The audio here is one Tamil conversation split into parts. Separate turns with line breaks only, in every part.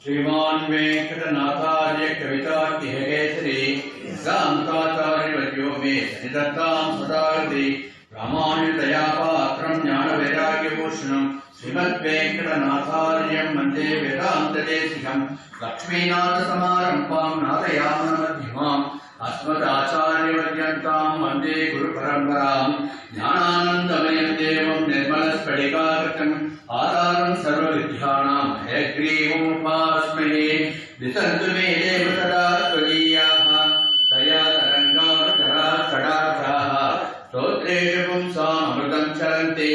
श्रीमान वेंकटनाथार्य कवितार्किकेसरी सामकाचार्यवर्यो मे सन्निधत्तां सदाकृति रामानुजदयापात्रं ज्ञानवैराग्यभूषणं श्रीमद्वेंकटनाथार्यं वन्दे वेदान्तदेशिकं लक्ष्मीनाथसमारम्भां नाथयामनमध्यमाम् अस्मदाचार्यपर्यन्तां वन्दे गुरुपरम्परां ज्ञानानन्दमयं देवं निर्मलस्फटिकाकृतिम् आधारं सर्वविद्यानां हयग्रीवमुपास्महे दिशन्तु मे देव सदा त्वदीयाः दयातरङ्गानुचराः स्तोत्रेषु पुंसामृतं चरन्ति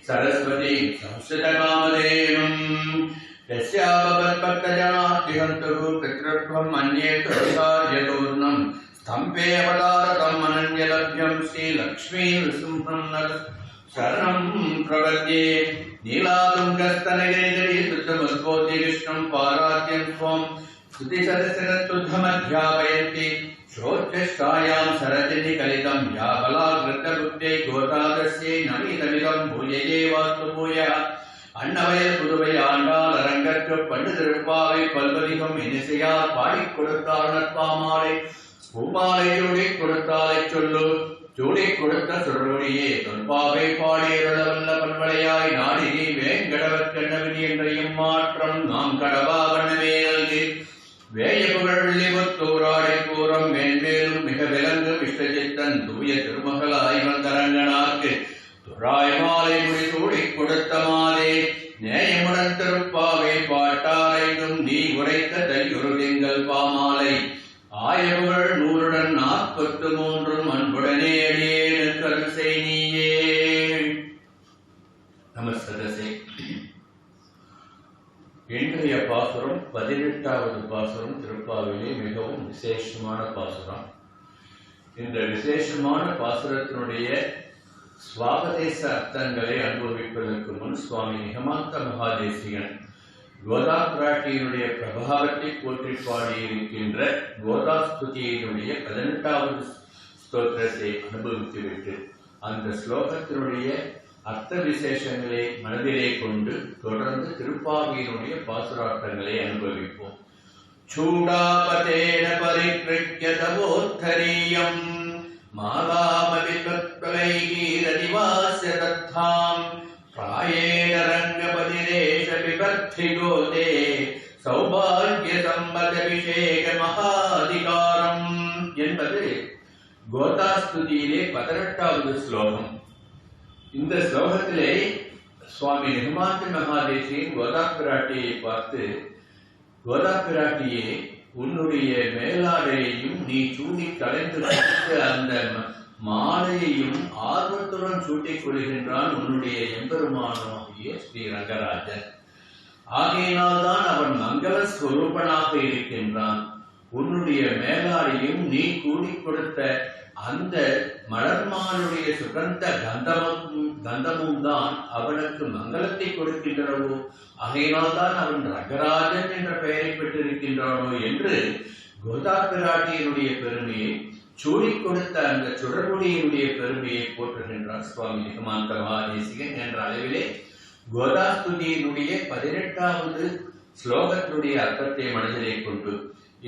सरस्वती संस्कृतकामधेनुम् यस्यापवत्पत्तजनाद्विहन्तुः पितृत्वं मन्येत यतोर्णम् स्तम्भे अवतारकम् अनन्यलभ्यं श्रीलक्ष्मीनृसिंहं शरणं प्रपद्ये नीलातुङ्गस्तनगिरिधरी शुद्धमद्बोधिकृष्णं पाराद्यं स्वं स्तुतिसदस्यनस्तुद्धमध्यापयन्ति श्रोत्रष्टायां सरजनि कलितं या बलाग्रतबुद्धे गोतादस्यै नवीनमिदं भूयये वास्तु भूयः அன்னவயல் புதுவை ஆண்டாள் அரங்கற்கு பண்டு திருப்பாவை பல்வதிகம் இனிசையால் பாடிக் கொடுத்தாள் நற்பாமாலை பூமாலை ஜோடிக் கொடுத்தாலை சொல்லு ஜோடிக் கொடுத்த சுடரொடியே தொல்பாவை பாடியருளவல்ல பல்வளையாய் நாடினி வேங்கடவற்கண்ணவினி என்றையும் மாற்றம் நாம் கடவா வண்ணமே நல்கி வேய புகழ் வில்லிபுத்தூராடை பூரம் மேன்மேலும் மிக விலங்கு விஷ்டஜித்தன் தூய திருமகளாய் வந்தரங்கனாக்கு துராய் மாலை முடி சூடிக் கொடுத்த மாலே நேயமுடன் திருப்பாவை பாட்டாரைந்தும் நீ உரைத்த தையுருதிங்கள் பாமாலை ஆயவுகள் 100 அன்புடனே அடியே கருசை நீயே. நமஸ்தே. இன்றைய பாசுரம் 18வது பாசுரம் திருப்பாவிலே மிகவும் விசேஷமான பாசுரம். இந்த விசேஷமான பாசுரத்தினுடைய சுவாபதேச அர்த்தங்களை அனுபவிப்பதற்கு முன் சுவாமி நிகமாந்த மகாதேசிகன் கோதா பிராட்டியினுடைய பிரபாவத்தை போற்றி பாடியிருக்கின்ற கோதாஸ்துதியினுடைய 18வது ஸ்தோத்திரத்தை அனுபவித்துவிட்டு அந்த ஸ்லோகத்தினுடைய அர்த்த விசேஷங்களை மனதிலே கொண்டு தொடர்ந்து திருப்பாவியினுடைய பாசுரார்த்தங்களை அனுபவிப்போம். சூடாபதேன பரிக்ருக்ய தவோத்தரீயம் மாதாமவித்வத்வலைகீரதிவாஸ்ய தத்தாம் பிராயேண ரங்கபதிரேஷ விபர்த்திகோதே சௌபாகிய சம்பதபிஷேக மகாதிகாரம் என்பது கோதாஸ்துதியிலே 18வது ஸ்லோகம். இந்த ஸ்லோகத்திலே சுவாமி நிகமாந்த மகாதேசியின் கோதா பிராட்டியை பார்த்து, கோதா பிராட்டியே, உன்னுடைய மேலாடையையும் நீ சூடி கலைந்து அந்த மாலையையும் ஆர்வத்துடன் சூட்டிக் கொள்கின்றான் உன்னுடைய எம்பெருமானாகிய ஸ்ரீ ரங்கராஜன். ஆகையினால்தான் அவன் மங்கள ஸ்வரூபனாக இருக்கின்றான். உன்னுடைய மேலாடையும் நீ கூடிக் கொடுத்த அந்த மலர்மானுடைய சுகந்த கந்தமும் தான் அவனுக்கு மங்களத்தை கொடுக்கின்றனவோ, ஆகையினால்தான் அவன் ரங்கராஜன் என்ற பெயரை பெற்றிருக்கின்றானோ என்று கோதா பிராட்டியினுடைய பெருமையை, சூடிக் கொடுத்த அந்த சுடர்முடியினுடைய பெருமையை போற்றுகின்றார் சுவாமி நிகமாந்த மகாதேசிகன் என்ற அளவிலே கோதாஸ்துதியினுடைய 18வது ஸ்லோகத்தினுடைய அர்த்தத்தை மனதிலே கொண்டு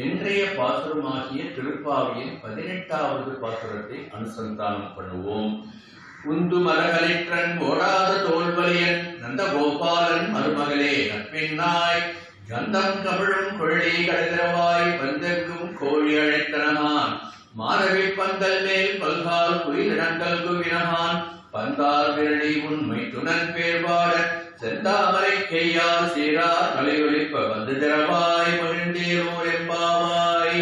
இன்றைய பாசுரமாகிய திருப்பாவியின் 18வது பாசுரத்தை அனுசந்தானம் பண்ணுவோம். உந்து மரகலிற்றன் ஓடாத தோல்வலியன் நந்தகோபாலன் மருமகளே நட்பின்னாய் கந்தம் கமிழும் கொள்ளி கடைதிரவாய் பந்தெங்கும் கோழி அழைத்தனகான் மாரவி பந்தல் மேல் பல்கால் குயிலிடங்கள் குவினகான் பந்தார் விரடி உண்மை துணன் பேர்பாட செந்தாமரை கையால் சீரார் கலையொலிப்ப வந்து திரவாய் மகிழ்ந்தேரோர் எம்பாவாய்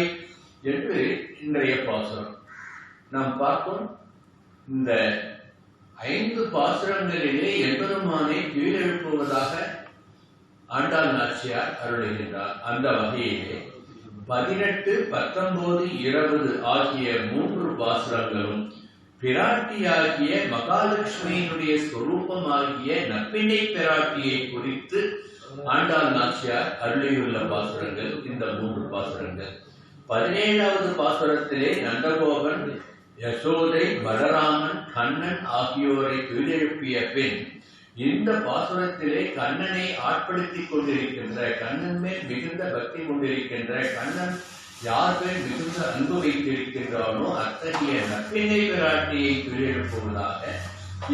என்று இன்றைய பாசுரம் நாம் பார்ப்போம். இந்த 5 பாசுரங்களிலே எம்பெருமானை கீழெழுப்புவதாக ஆண்டாள் நாச்சியார் அருளுகின்றார். அந்த வகையிலே 18, 19, 20 ஆகிய 3 பாசுரங்களும் பிராட்டியாகிய மகாலட்சுமியினுடைய ஸ்வரூபமாகிய நப்பினை பிராட்டியை குறித்து ஆண்டாள் நாச்சியார் அருளியுள்ள பாசுரங்கள் இந்த 3 பாசுரங்கள். 17வது பாசுரத்திலே நந்தகோபன், யசோதை, பலராமன், கண்ணன் ஆகியோரை கீழெழுப்பிய பின் இந்த பாசுரத்திலே கண்ணனை ஆட்படுத்திக் கொண்டிருக்கின்ற, கண்ணன் மேல் மிகுந்த பக்தி கொண்டிருக்கின்ற, கண்ணன் யார் பேர் மிகுந்த அன்பு வைத்திருக்கின்றானோ அத்தகைய நப்பினை பிராட்டியை துயிலெழுப்புவதாக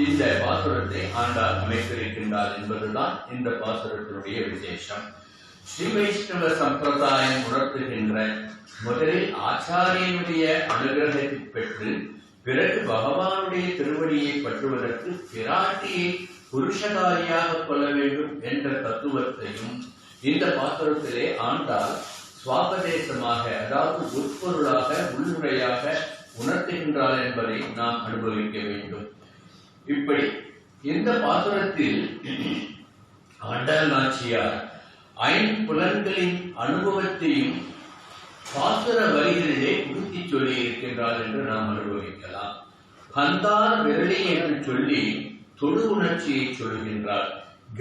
இந்த பாசுரத்தை ஆண்டாள் அமைத்திருக்கின்றார் என்பதுதான் இந்த பாசுரத்தினுடைய விசேஷம். ஸ்ரீ வைஷ்ணவ சம்பிரதாயம் உணர்த்துகின்ற முதலில் ஆச்சாரியனுடைய அனுகிரகத்தை பெற்று பிறகு பகவானுடைய திருவடியை பற்றுவதற்கு பிராட்டியை புருஷகாரியாக கொள்ள வேண்டும் என்ற தத்துவத்தையும் இந்த பாசுரத்திலே ஆண்டாள் சுவாபதேசமாக, அதாவது உட்பொருளாக உள்ளுரையாக உணர்த்துகின்றாள் என்பதை நாம் அனுபவிக்க வேண்டும். இப்படி இந்த பாசுரத்தில் ஆண்டாள் நாச்சியார் ஐம்புலன்களின் அனுபவத்தையும் பாசுர வரிகளிலே உறுத்தி சொல்லி இருக்கின்றார் என்று நாம் அனுபவிக்கலாம். கந்தார் விரலி என்று சொல்லி தொடு உணர்ச்சியை சொல்கின்றார்.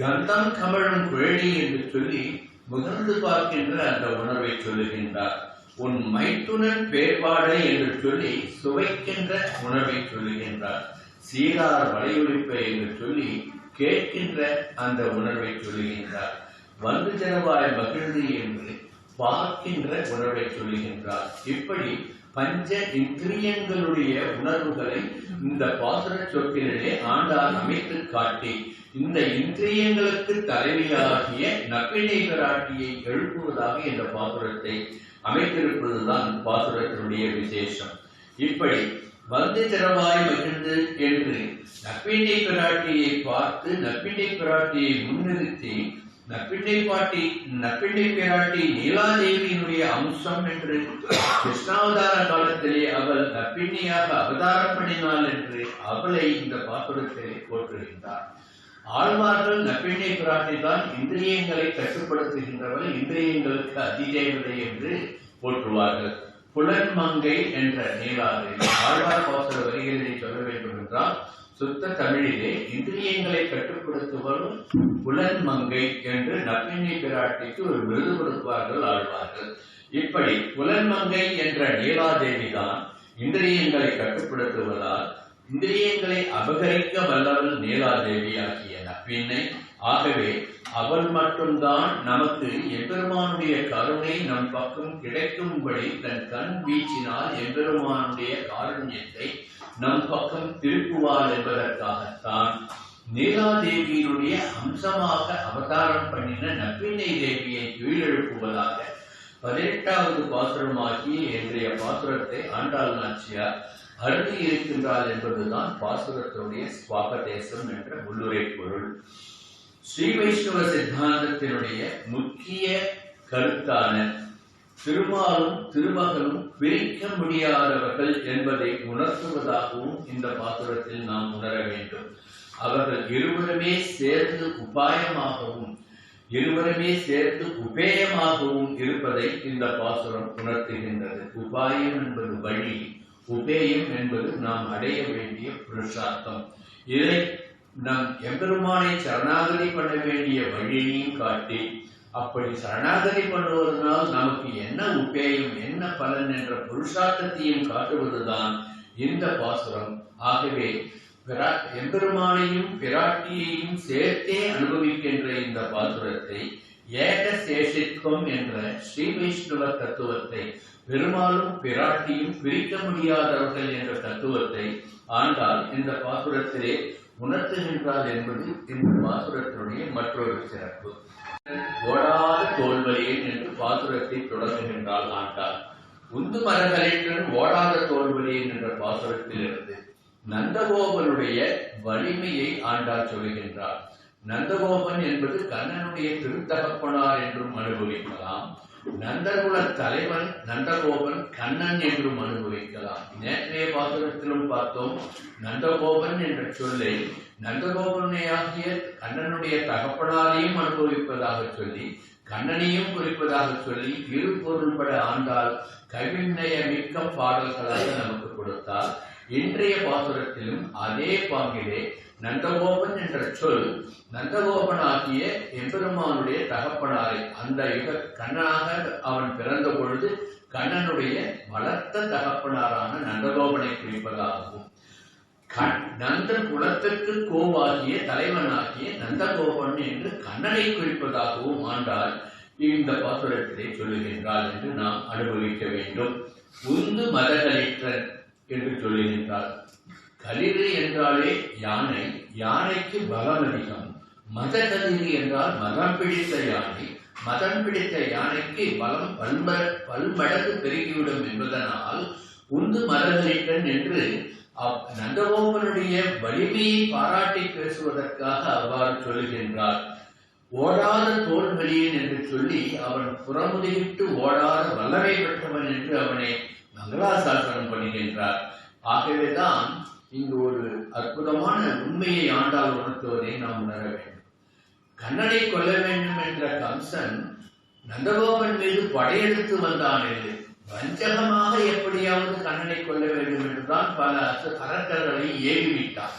கந்தம் கமழும் குழலி என்று சொல்லி முகர்ந்து பார்க்கின்ற அந்த உணர்வை சொல்லுகின்றார். உன் மைத்துனன் பேர்பாடை என்று சொல்லி சுவைக்கின்ற உணர்வை சொல்லுகின்றார். சீரார் வளையொலிப்பை என்று சொல்லி கேட்கின்ற அந்த உணர்வை சொல்லுகின்றார். வந்து ஜனவாய் மகிழ்ந்து என்று பார்க்கின்ற உணர்வை சொல்லுகின்றார். இப்படி பஞ்ச இந்திரியங்களுடைய உணர்வுகளை இந்த பாசுர சொற்களிலே ஆண்டாள் அமைத்து காட்டி இந்த இந்திரியங்களுக்கு தலைவியாகிய நப்பினை பிராட்டியை எழுப்புவதாக இந்த பாசுரத்தை அமைத்திருப்பதுதான் பாசுரத்தினுடைய விசேஷம். இப்படி வந்து திறவாய் மகிழ்ந்து என்று நப்பினை பிராட்டியை பார்த்து நப்பினை பிராட்டியை முன்னிறுத்தி நப்பினை பிராட்டி நீலாதேவியினுடைய அம்சம் என்று கிருஷ்ணாவதார காலத்திலே அவள் நப்பிண்ணியாக அவதாரம் பண்ணினாள் என்று அவளை இந்த பாசுரத்திலே போற்றுகின்றார். ஆழ்வார்கள் நப்பினை பிராட்டி தான் இந்திரியங்களை கட்டுப்படுத்துகின்றவள், இந்திரியங்களுக்கு அதிதேவதை என்று போற்றுவார்கள். புலன்மங்கை என்ற நீலாதேவி ஆழ்வார் பாசுர வரிகளை சொல்ல வேண்டும் என்றால் சுத்த தமிழிலே இந்திரியங்களை கட்டுப்படுத்துவதும் புலன்மங்கை என்று நப்பினை பிராட்டிக்கு ஒரு விருது கொடுப்பார்கள் ஆழ்வார்கள். இப்படி புலன்மங்கை என்ற நீலாதேவி தான் இந்திரியங்களை கட்டுப்படுத்துவதால் இந்திரியங்களை அபகரிக்க வல்லவள் நீலாதேவி ஆகிய நப்பினை. ஆகவே அவள் மட்டும்தான் நமக்கு எம்பெருமானுடைய கருணை நம் பக்கம் கிடைக்கும்படி தன் கண் வீச்சினால் எம்பெருமானுடைய காருண்யத்தை நம் பக்கம் திருப்புவாள் என்பதற்காகத்தான் நீலாதேவியினுடைய அம்சமாக அவதாரம் பண்ணின நப்பினை தேவியை துயிலெழுப்புவதாக 18வது பாசுரமாகிய இன்றைய பாசுரத்தை ஆண்டாள் நாச்சியார் அருளி இருக்கின்றாள் என்பதுதான் பாசுரத்தினுடைய சுவாபதேசம் என்ற உள்ளுரை பொருள். ஸ்ரீ வைஷ்ணவ சித்தாந்தத்தினுடைய முக்கிய கருத்தான திருமாலும் திருமகளும் பிரிக்க முடியாதவர்கள் என்பதை உணர்த்துவதாகவும் இந்த பாசுரத்தில் நாம் உணர வேண்டும். அவர்கள் இருவருமே சேர்ந்து உபாயமாகவும் இருவருமே சேர்த்து உபேயமாகவும் இருப்பதை இந்த பாசுரம் உணர்த்துகின்றது. உபாயம் என்பது வழி, உபேயம் என்பது நாம் அடைய வேண்டிய புருஷார்த்தம். இதை நம் எம்பெருமானை சரணாகதி பண்ண வேண்டிய வழியையும் காட்டி அப்படி சரணாகதி பண்ணுவதனால் நமக்கு என்ன உபேயம் என்ன பலன் என்ற புருஷார்த்தத்தையும் காட்டுவதுதான் இந்த பாசுரம். ஆகவே எம்பெருமானையும் பிராட்டியையும் சேர்த்தே அனுபவிக்கின்ற இந்த பாசுரத்தை ஏக சேஷித்வம் என்ற ஸ்ரீ வைஷ்ணவ தத்துவத்தை, பெருமாளும் பிராட்டியும் பிரிக்க முடியாதவர்கள் என்ற தத்துவத்தை ஆண்டாள் இந்த பாசுரத்திலே உணர்த்துகின்றார் என்பது இந்த பாசுரத்தினுடைய மற்றொரு சிறப்பு. ஓடாத தோல்வலியன் என்று பாசுரத்தை தொடங்குகின்றாள் ஆண்டாள். உந்து மரகலேற்றன் ஓடாத தோல்வலியன் என்ற பாசுரத்திலிருந்து நந்தகோபனுடைய வலிமையை ஆண்டாள் சொல்கின்றார். நந்தகோபன் என்பது கண்ணனுடைய திருத்தகப்பனார் என்றும் அனுபவிக்கலாம். நந்தகுல தலைவன் நந்தகோபன் கண்ணன் என்றும் அனுபவிக்கலாம். நேற்றைய பாசுரத்திலும் பார்த்தோம், நந்தகோபன் என்ற சொல்லை நந்தகோபனையாகிய கண்ணனுடைய தகப்பனாரையும் அனுபவிப்பதாக சொல்லி கண்ணனையும் குறிப்பதாக சொல்லி இரு பொருள்பட ஆண்டால் கவிநய மிக்க பாடல்களாக நமக்கு கொடுத்தால், இன்றைய பாசுரத்திலும் அதே பாங்கிலே நந்தகோபன் என்ற சொல் நந்தகோபன் ஆகிய எம்பெருமானுடைய தகப்பனாரை, அந்த கண்ணனாக அவன் பிறந்த பொழுது கண்ணனுடைய வளர்த்த தகப்பனாரான நந்தகோபனை குறிப்பதாகவும், நந்த குலத்துக்கு கோவாகிய தலைவனாகிய நந்தகோபன் என்று கண்ணனை குறிப்பதாகவும் ஆண்டாள் இந்த பாசுரத்திலே சொல்லுகின்றாள் என்று நாம் அனுபவிக்க வேண்டும். உந்து மதகளிற்றன் என்று சொல்லுகின்றார். களிறு என்றாலே யானை, யானைக்கு பலம் அதிகம். மதகளிறு என்றால் மதம் பிடித்த யானை, மதம் பிடித்த யானைக்கு பலம் பல்மடங்கு பெருகிவிடும் என்பதனால் உந்து மதகளிற்றன் என்று நந்தகோபனுடைய வலிமையை பாராட்டி பேசுவதற்காக அவ்வாறு சொல்லுகின்றார். ஓடாத தோல்வலியன் என்று சொல்லி அவன் புறமுதுகிட்டு ஓடாத வல்லமை பெற்றவன் என்று அவனை மங்களாசாசனம் பண்ணுகின்றார். ஆகவேதான் இங்கு ஒரு அற்புதமான உண்மையை ஆண்டாள் உணர்த்துவதை நாம் உணர வேண்டும். கண்ணனை கொல்ல வேண்டும் என்ற கம்சன் நந்தகோபன் மீது படையெடுத்து வந்தான் என்று வஞ்சகமாக எப்படியாவது கண்ணனை கொல்ல வேண்டும் என்றுதான் பல அரக்கர்களை ஏவிவிட்டான்.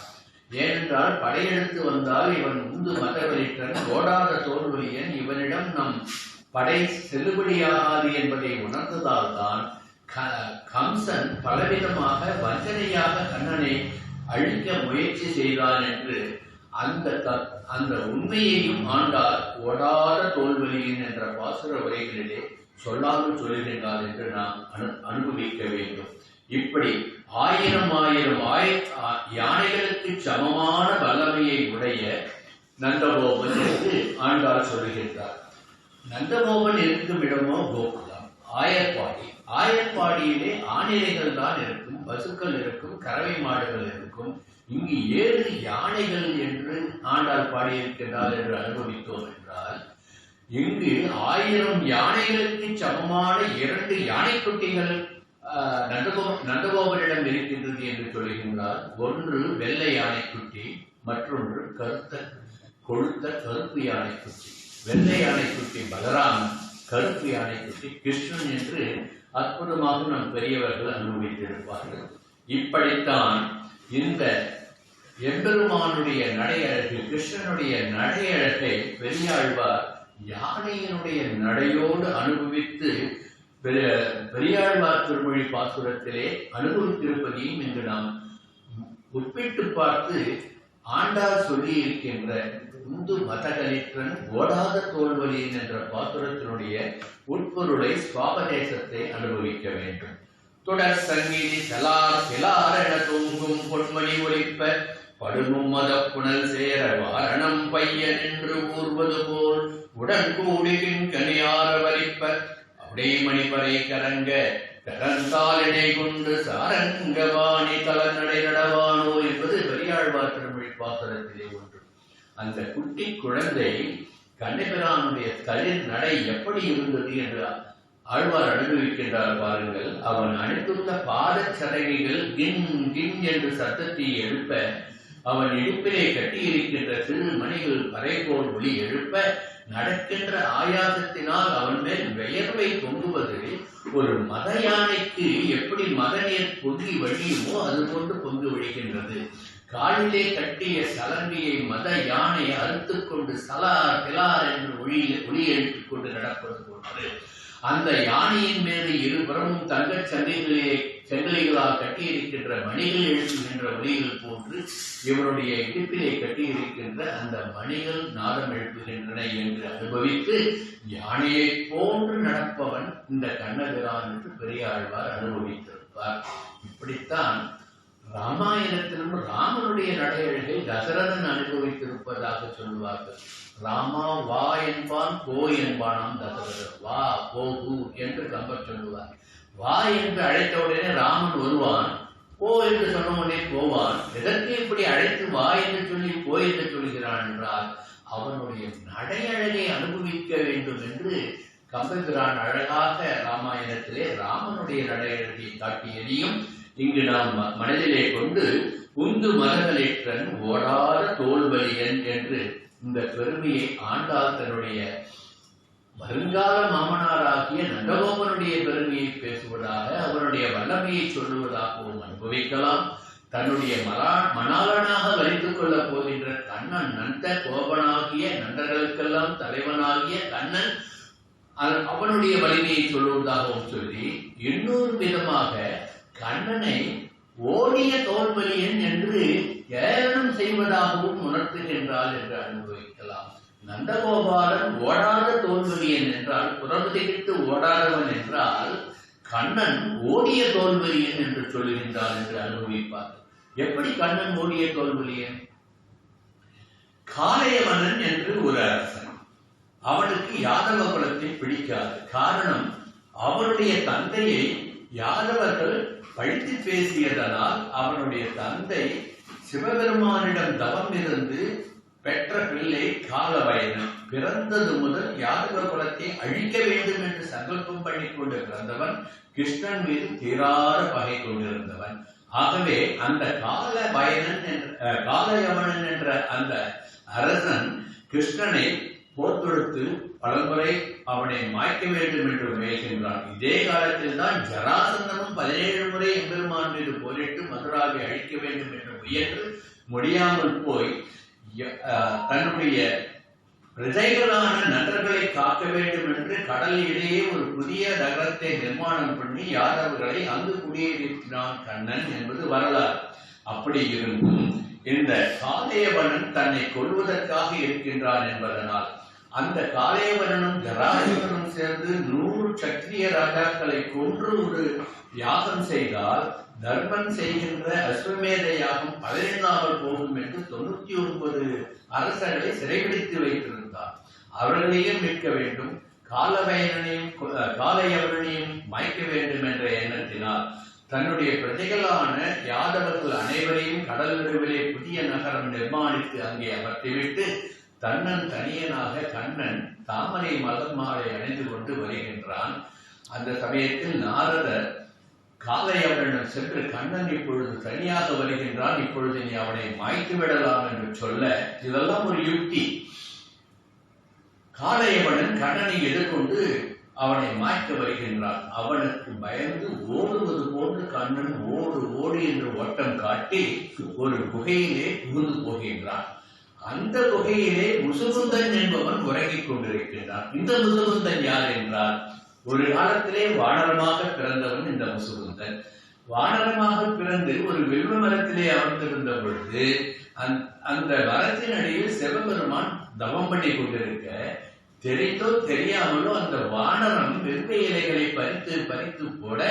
ஏனென்றால் படையெடுத்து வந்தால் இவன் உந்து மதவலிற்றன், ஓடாத தோல்வலியன், இவனிடம் நம் படை செல்லுபடியாகாது என்பதை உணர்ந்ததால் தான் கம்சன் பலவிதமாக வஞ்சனையாக கண்ணனை அழிக்க முயற்சி செய்தான் என்று அந்த உண்மையையும் ஆண்டாள் ஓடாத தோல்வலியன் என்ற பாசுர உரைகளிலே சொல்லாமல் சொல்லுகின்றார் என்று நாம் அனுபவிக்க வேண்டும். இப்படி ஆயிரம் யானைகளுக்கு சமமான வல்லமையை உடைய நந்தகோபன் என்று ஆண்டாள் சொல்லுகின்றார். நந்தகோபன் இருக்கும் இடமோ கோகுலம், ஆயர்பாடி. ஆயர்பாடியிலே ஆணிரைகள் தான் இருக்கும், பசுக்கள் இருக்கும், கறவை மாடுகள் இருக்கும். இங்கு 7 யானைகள் என்று ஆண்டாள் பாடியிருக்கின்றார் என்று அனுபவித்தோம் என்றால், இங்கு 1000 யானைகளுக்கு சமமான 2 யானைக்குட்டிகள் நந்தகோபனிடம் இருக்கின்றது என்று சொல்லுகின்றார். ஒன்று வெள்ளை யானைக்குட்டி, மற்றொன்று கொழுத்த கருப்பு யானைக்குட்டி. வெள்ளை யானைக்குட்டி பலராமன், கருப்பு யானைக்குட்டி கிருஷ்ணன் என்று அற்புதமாக நம் பெரியவர்கள் அனுபவித்திருப்பார்கள். இப்படித்தான் இந்த எம்பெருமானுடைய நடையழகு, கிருஷ்ணனுடைய நடையழகை பெரியாழ்வார் யானையினுடைய நடையோடு அனுபவித்து பெரியாழ்வார் திருமொழி பாசுரத்திலே அனுபவித்திருப்பதையும் இன்று நாம் ஒப்பிட்டு பார்த்து ஆண்டாள் சொல்லி இருக்கின்ற உந்து மதகளிற்றன் ஓடாத தோல்வலியன் என்ற பாசுரத்தினுடைய உட்பொருளை சுவாபதேசத்தை அனுபவிக்க வேண்டும். தொடர் சங்கீதி செலாரென தூங்கும் பொன்மணி ஒலிப்ப படுமும் மத புனல் சேர வாரணம் பையன் என்று ஊர்வது போல் உடன் கூடுகின் கனியார வலிப்ப மணிப்பறை கரங்க கரந்தாலினை கொண்டு சாரங்கவாணி தலநடை நடவானோ என்பது பெரியாழ்வார் திருமொழி பாசுரத்திலே ஒன்று. அந்த குட்டி குழந்தை கண்ணபிரானுடைய தளிர் நடை எப்படி இருந்தது என்று ஆழ்வார் அனுபவிக்கின்றார் பாருங்கள். அவன் அணிந்துள்ள பாதச்சரகைகள் கின் கின் என்று சத்தத்தை எழுப்ப, அவன் இடுப்பிலே கட்டியிருக்கின்ற சிறு மணிகள் பறைபோல் ஒளி எழுப்ப, நடக்கின்ற ஆயாசத்தினால் அவன் மேல் வியர்வை பொங்குவது ஒரு மத யானைக்கு எப்படி மதநீர் பொங்கி வழியுமோ அது போன்று பொங்கு வழிகின்றது. காலிலே கட்டிய சலங்கையை மத யானை அறுத்து கொண்டு சலார் பிலார் என்று ஒளி எழுப்பிக் கொண்டு நடப்பது போன்று அந்த யானையின் மேலே இருபுறமும் தங்கச் சங்கிலிகளால் கட்டியிருக்கின்ற மணிகள் எழுப்புகின்ற ஒளிகள் போன்று இவருடைய இடுப்பிலே கட்டியிருக்கின்ற அந்த மணிகள் நாதம் எழுப்புகின்றன என்று அனுபவித்து யானையை போன்று நடப்பவன் இந்த கண்ணபிரான் என்று பெரியாழ்வார் அனுபவித்திருப்பார். இப்படித்தான் ராமாயணத்திலும் ராமனுடைய நடையழகை தசரதன் அனுபவித்திருப்பதாக சொல்வார்கள். ராமா வா என்பான், போ என்பானாம் தசரதன். வா போகு என்று கம்பர் சொல்லுவார். வா என்று அழைத்தவுடனே ராமன் வருவான், போ என்று சொன்னவுடனே போவான். எதற்கு இப்படி அழைத்து வா என்று சொல்லி போ என்று சொல்கிறான் என்றால் அவனுடைய நடையழகை அனுபவிக்க வேண்டும் என்று கம்பபிரான் அழகாக ராமாயணத்திலே ராமனுடைய நடையழகை காட்டியதையும் இங்கு நாம் மனதிலே கொண்டு உந்து மதகளிற்றன் ஓடாத தோல்வலியன் என்று இந்த பெருமையை ஆண்டாள் தன்னுடைய வருங்கால மாமனாராகிய நந்தகோபனுடைய பெருமையை பேசுவதாக, அவருடைய வல்லமையை சொல்லுவதாகவும் அனுபவிக்கலாம். தன்னுடைய மணாளனாக வலித்துக் கொள்ளப் போகின்ற கண்ணன் நந்த கோபனாகிய நந்தர்களுக்கெல்லாம் தலைவனாகிய கண்ணன் அவனுடைய வலிமையை சொல்லுவதாகவும் சொல்லி இன்னொரு விதமாக கண்ணனை ஓடிய தோல்வலியன் என்று ஏளனம் செய்வதாகவும் உணர்த்துகின்றாள் என்று அனுபவிக்கலாம். நந்தகோபாலன் ஓடாத தோல்வலியன் என்றால் புறமுதையிட்டு ஓடாதவன் என்றால் கண்ணன் ஓடிய தோல்வலியன் என்று சொல்லுகின்றான் என்று அனுபவிப்பார். எப்படி கண்ணன் ஓடிய தோல்வலியன்? காளையவனன் என்று ஒரு அரசன், அவனுக்கு யாதவ குலத்தை பிடிக்காது. காரணம், அவனுடைய தந்தையை யாதவர்கள் பழித்து பேசியதனால் அவனுடைய தந்தை சிவபெருமானிடம் தவம் இருந்து பெற்ற பிள்ளை காலவயனன். பிறந்தது முதல் யாதவ குலத்தை அழிக்க வேண்டும் என்று சங்கல்பம் பண்ணி கொண்டு பிறந்தவன், கிருஷ்ணன் மீது தீராத பகை கொண்டிருந்தவன். ஆகவே அந்த காலயவனன் என்ற அந்த அரசன் கிருஷ்ணனை போர் தொடுத்து பலமுறை அவனை மாய்க்க வேண்டும் என்று முயல்கின்றான். இதே காலத்தில் தான் ஜராசந்தனும் 17 முறை எம்பெருமான் மீது போரிட்டு மதுராவை அழிக்க வேண்டும் என்று முயன்று முடியாமல் போய் தன்னுடைய பிரஜைகளான நண்பர்களை காக்க வேண்டும் என்று கடல் இடையே ஒரு புதிய நகரத்தை நிர்மாணம் பண்ணி யாதவர்களை அங்கு குடியேற்றினான் கண்ணன் என்பது வரலாறு. அப்படி இருந்தும் இந்த காளையவனன் தன்னை கொல்வதற்காக இருக்கின்றான் என்பதனால் அந்த காளையவனும் ஜராசந்தனும் சேர்ந்து 100 சத்திரிய ராஜாக்களை கொன்று ஒரு யாகம் செய்தால் தர்மன் செய்கின்ற அஸ்வமேத யாகம் பலனில்லாமல் போகும் என்று 99 அரசர்களை சிறைபிடித்து வைத்திருந்தார். அவர்களையும் மீட்க வேண்டும், காளையவனையும் மாய்க்க வேண்டும் என்ற எண்ணத்தினால் தன்னுடைய பிரஜைகளான யாதவர்கள் அனைவரையும் கடல் நடுவிலே புதிய நகரம் நிர்மாணித்து அங்கே அமர்த்திவிட்டு தன்னன் தனியனாக கண்ணன் தாமரை மலர் மாலை அணிந்து கொண்டு வருகின்றான். அந்த சமயத்தில் நாரதர் காளையவனிடம் சென்று கண்ணன் இப்பொழுது தனியாக வருகின்றான், இப்பொழுது நீ அவனை மாய்த்து விடலாம் என்று சொல்ல, இதெல்லாம் ஒரு யுக்தி. காளையவனன் கண்ணனை எதிர்கொண்டு அவனை மாய்க்க வருகின்றான். அவனுக்கு பயந்து ஓடுவது போன்று கண்ணன் ஓடு என்று ஓட்டம் காட்டி ஒரு குகையிலே புகுந்து போகின்றான். அந்த குகையிலே முசுகுந்தன் என்பவன் உறங்கிக் கொண்டிருக்கின்றான். இந்த முசுகுந்தன் யார் என்றால், ஒரு காலத்திலே வானரமாக பிறந்தவன் இந்த முசுகுந்தன். வானரமாக பிறந்து ஒரு வில்வ மரத்திலே அமர்ந்திருந்த பொழுது அந்த மரத்தின் அடியில் சிவபெருமான் தவம் பண்ணி கொண்டிருக்க, தெரிந்தோ தெரியாமலோ அந்த வானரம் வில்வ இலைகளை பறித்து போட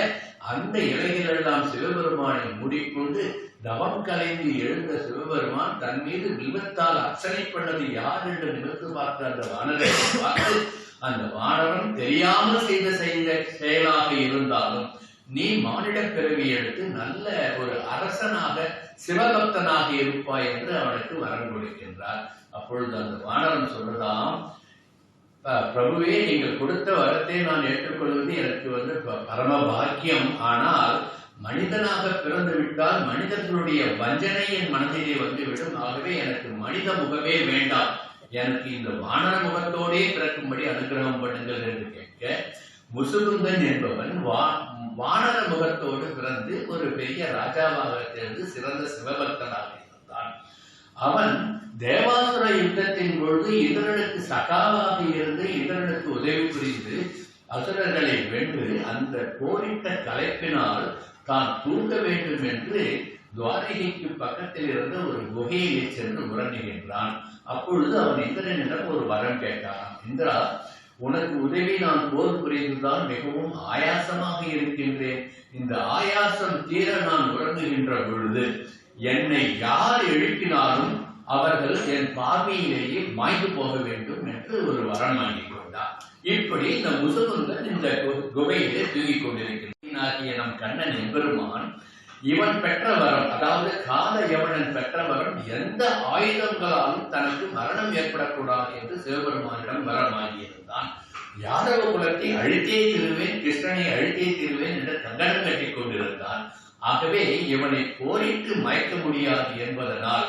அந்த இலைகள் எல்லாம் சிவபெருமானை மூடிக்கொண்டு தவம் கலைந்து எழுந்த சிவபெருமான் தன் மீது வில்வத்தால் அர்ச்சனை பண்ணது யார் என்று நிமிர்ந்து பார்த்த அந்த வானரை பார்த்து, அந்த வானரம் தெரியாமல் செய்த செயலாக இருந்தாலும் நீ மானிட பிறவி எடுத்து நல்ல ஒரு அரசனாக சிவபக்தனாக இருப்பாய் என்று அவனுக்கு வரம் கொடுக்கின்றார். அப்பொழுது அந்த வானரம் சொல்றதாம், பிரபுவே, நீங்கள் கொடுத்த வரத்தை நான் ஏற்றுக்கொள்வது எனக்கு பரம பாக்கியம். ஆனால் மனிதனாக பிறந்து விட்டால் மனிதர்களுடைய வஞ்சனை என் மனதிலே வந்துவிடும். ஆகவே எனக்கு மனித முகமே வேண்டாம், எனக்கு இந்த வானர முகத்தோடே பிறக்கும்படி அனுகிரகம் பண்ணுங்கள் என்று கேட்க, முசுகுந்தன் என்பவன் வானர முகத்தோடு பிறந்து ஒரு பெரிய ராஜாவாக தேர்ந்து சிறந்த சிவபக்தனாக இருந்தான். அவன் தேவாசுர யுத்தத்தின் பொழுது இந்திரனுக்கு சகாவாக இருந்து இந்திரனுக்கு உதவி புரிந்து அசுரர்களை வென்று அந்த போரிட்ட கலைப்பினால் தான் தூங்க வேண்டும் என்று துவாரகைக்கு பக்கத்தில் இருந்த ஒரு குகையிலே சென்று உறங்குகின்றான். அப்பொழுது அவன் இந்திரனிடம் ஒரு வரம் கேட்டான். இந்திரா, உனக்கு உதவி நான் போர் புரிந்துதான் மிகவும் ஆயாசமாக இருக்கின்றேன். இந்த ஆயாசம் தீர நான் உறங்குகின்ற பொழுது என்னை யார் எழுப்பினாலும் அவர்கள் என் பார்வையிலேயே மாய்ந்து போக வேண்டும் என்று ஒரு வரம் வாங்கிக் கொண்டார். இப்படி இந்த முசுகுந்தன் இந்த குகையிலே தூங்கிக் கொண்டிருக்கிறான். நம் கண்ணன் எம்பெருமான் இவன் பெற்ற வரம், அதாவது காளையவனன் பெற்ற வரம், எந்த ஆயுதங்களாலும் தனக்கு மரணம் ஏற்படக்கூடாது என்று சிவபெருமானிடம் வரம் வாங்கியிருந்தான். யாதவ குலத்தை அழித்தே தீருவேன், கிருஷ்ணனை அழித்தே தீருவேன் என்று கங்கணம் கட்டிக் கொண்டிருந்தான். ஆகவே இவனை போரிட்டு மயக்க முடியாது என்பதனால்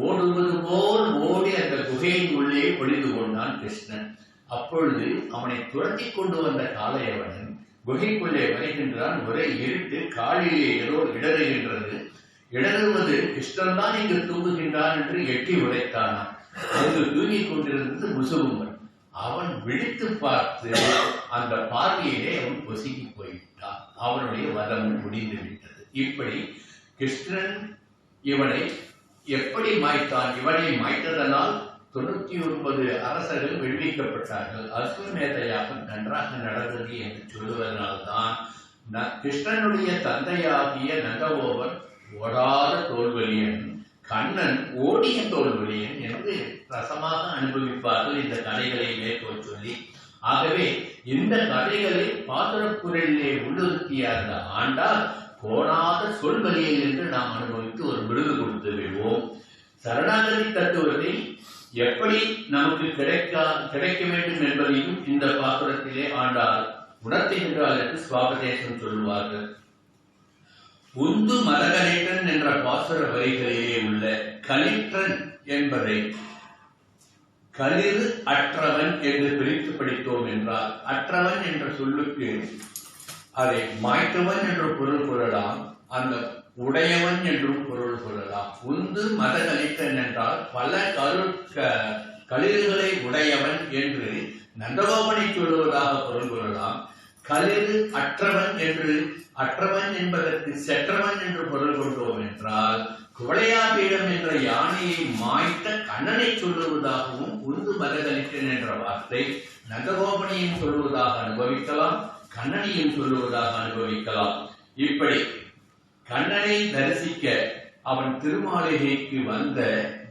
ஓடுவது போல் ஓடி அந்த குகையின் உள்ளே ஒளிந்து கொண்டான் கிருஷ்ணன். அப்பொழுது அவனை துரத்தி கொண்டு வந்த காளையவனன் குகைக்குள்ளே வருகின்றான். ஒரே இருட்டு, காலிலே ஏதோ இடறுகின்றது. இடறுவது கிருஷ்ணன் தான் இங்கு தூங்குகின்றான் என்று எட்டி உரைத்தானான். அங்கு தூங்கிக் கொண்டிருந்தது முசுகுந்தன். அவன் விழித்து பார்த்து அந்த பார்வையிலே அவன் பொசுக்கி போய்விட்டான். அவனுடைய வதம் முடிந்து விட்டது. இப்படி கிருஷ்ணன் இவனை எப்படி மாய்த்தான்? இவனை மாய்த்ததனால் 99 அரசர்கள் விடுவிக்கப்பட்டார்கள். அஸ்வமேத யாகம் நன்றாக நடந்தது என்று சொல்லுவதனால்தான் கிருஷ்ணனுடைய தந்தையாகிய நந்தகோபன் ஓடாத தோல்வலியன், கண்ணன் ஓடிய தோல்வலியன் என்று ரசமாக அனுபவிப்பார்கள் இந்த கதைகளை மேற்கோள் சொல்லி. ஆகவே இந்த கதைகளை பாசுரக்குரலிலே உள்ளுறுத்திய அந்த ஆண்டால் கோணாத சொல்வலியன் என்று நாம் அனுபவித்து ஒரு விருது கொடுத்து விடுவோம். சரணாகதி தத்துவத்தை எப்படி நமக்கு கிடைக்க வேண்டும் என்பதையும் இந்த பாசுரத்திலே ஆண்டால் உணர்த்துகின்றார் என்று சுவாபதேசம் சொல்லுவார்கள். உந்து மதகலிற்றன் என்ற பாசுர வரிகளிலே உள்ள கலிற்றன் என்பதை களிறு அற்றவன் என்று பிரித்து படித்தோம் என்றால், அற்றவன் என்ற சொல்லுக்கு அதை மாய்த்தவன் என்று பொருள் கொள்ளலாம், அந்த உடையவன் என்றும் பொருள் கொள்ளலாம். உந்து மதகலிற்றன் என்றால் பல களிறுகளை உடையவன் என்று நந்தகோபனை சொல்லுவதாக பொருள் கொள்ளலாம். களிறு அற்றவன் என்று, அற்றவன் என்பதற்கு செற்றவன் என்று பொருள் கொண்டோம் என்றால் குவளையாபீடம் என்ற யானையை மாய்த்த கண்ணனை சொல்லுவதாகவும் உந்து மதகலிற்றன் என்ற வார்த்தை நந்தகோபனையும் சொல்லுவதாக அனுபவிக்கலாம், கண்ணனையும் சொல்லுவதாக அனுபவிக்கலாம். இப்படி கண்ணனை தரிசிக்க அவன் திருமாளிகைக்கு வந்த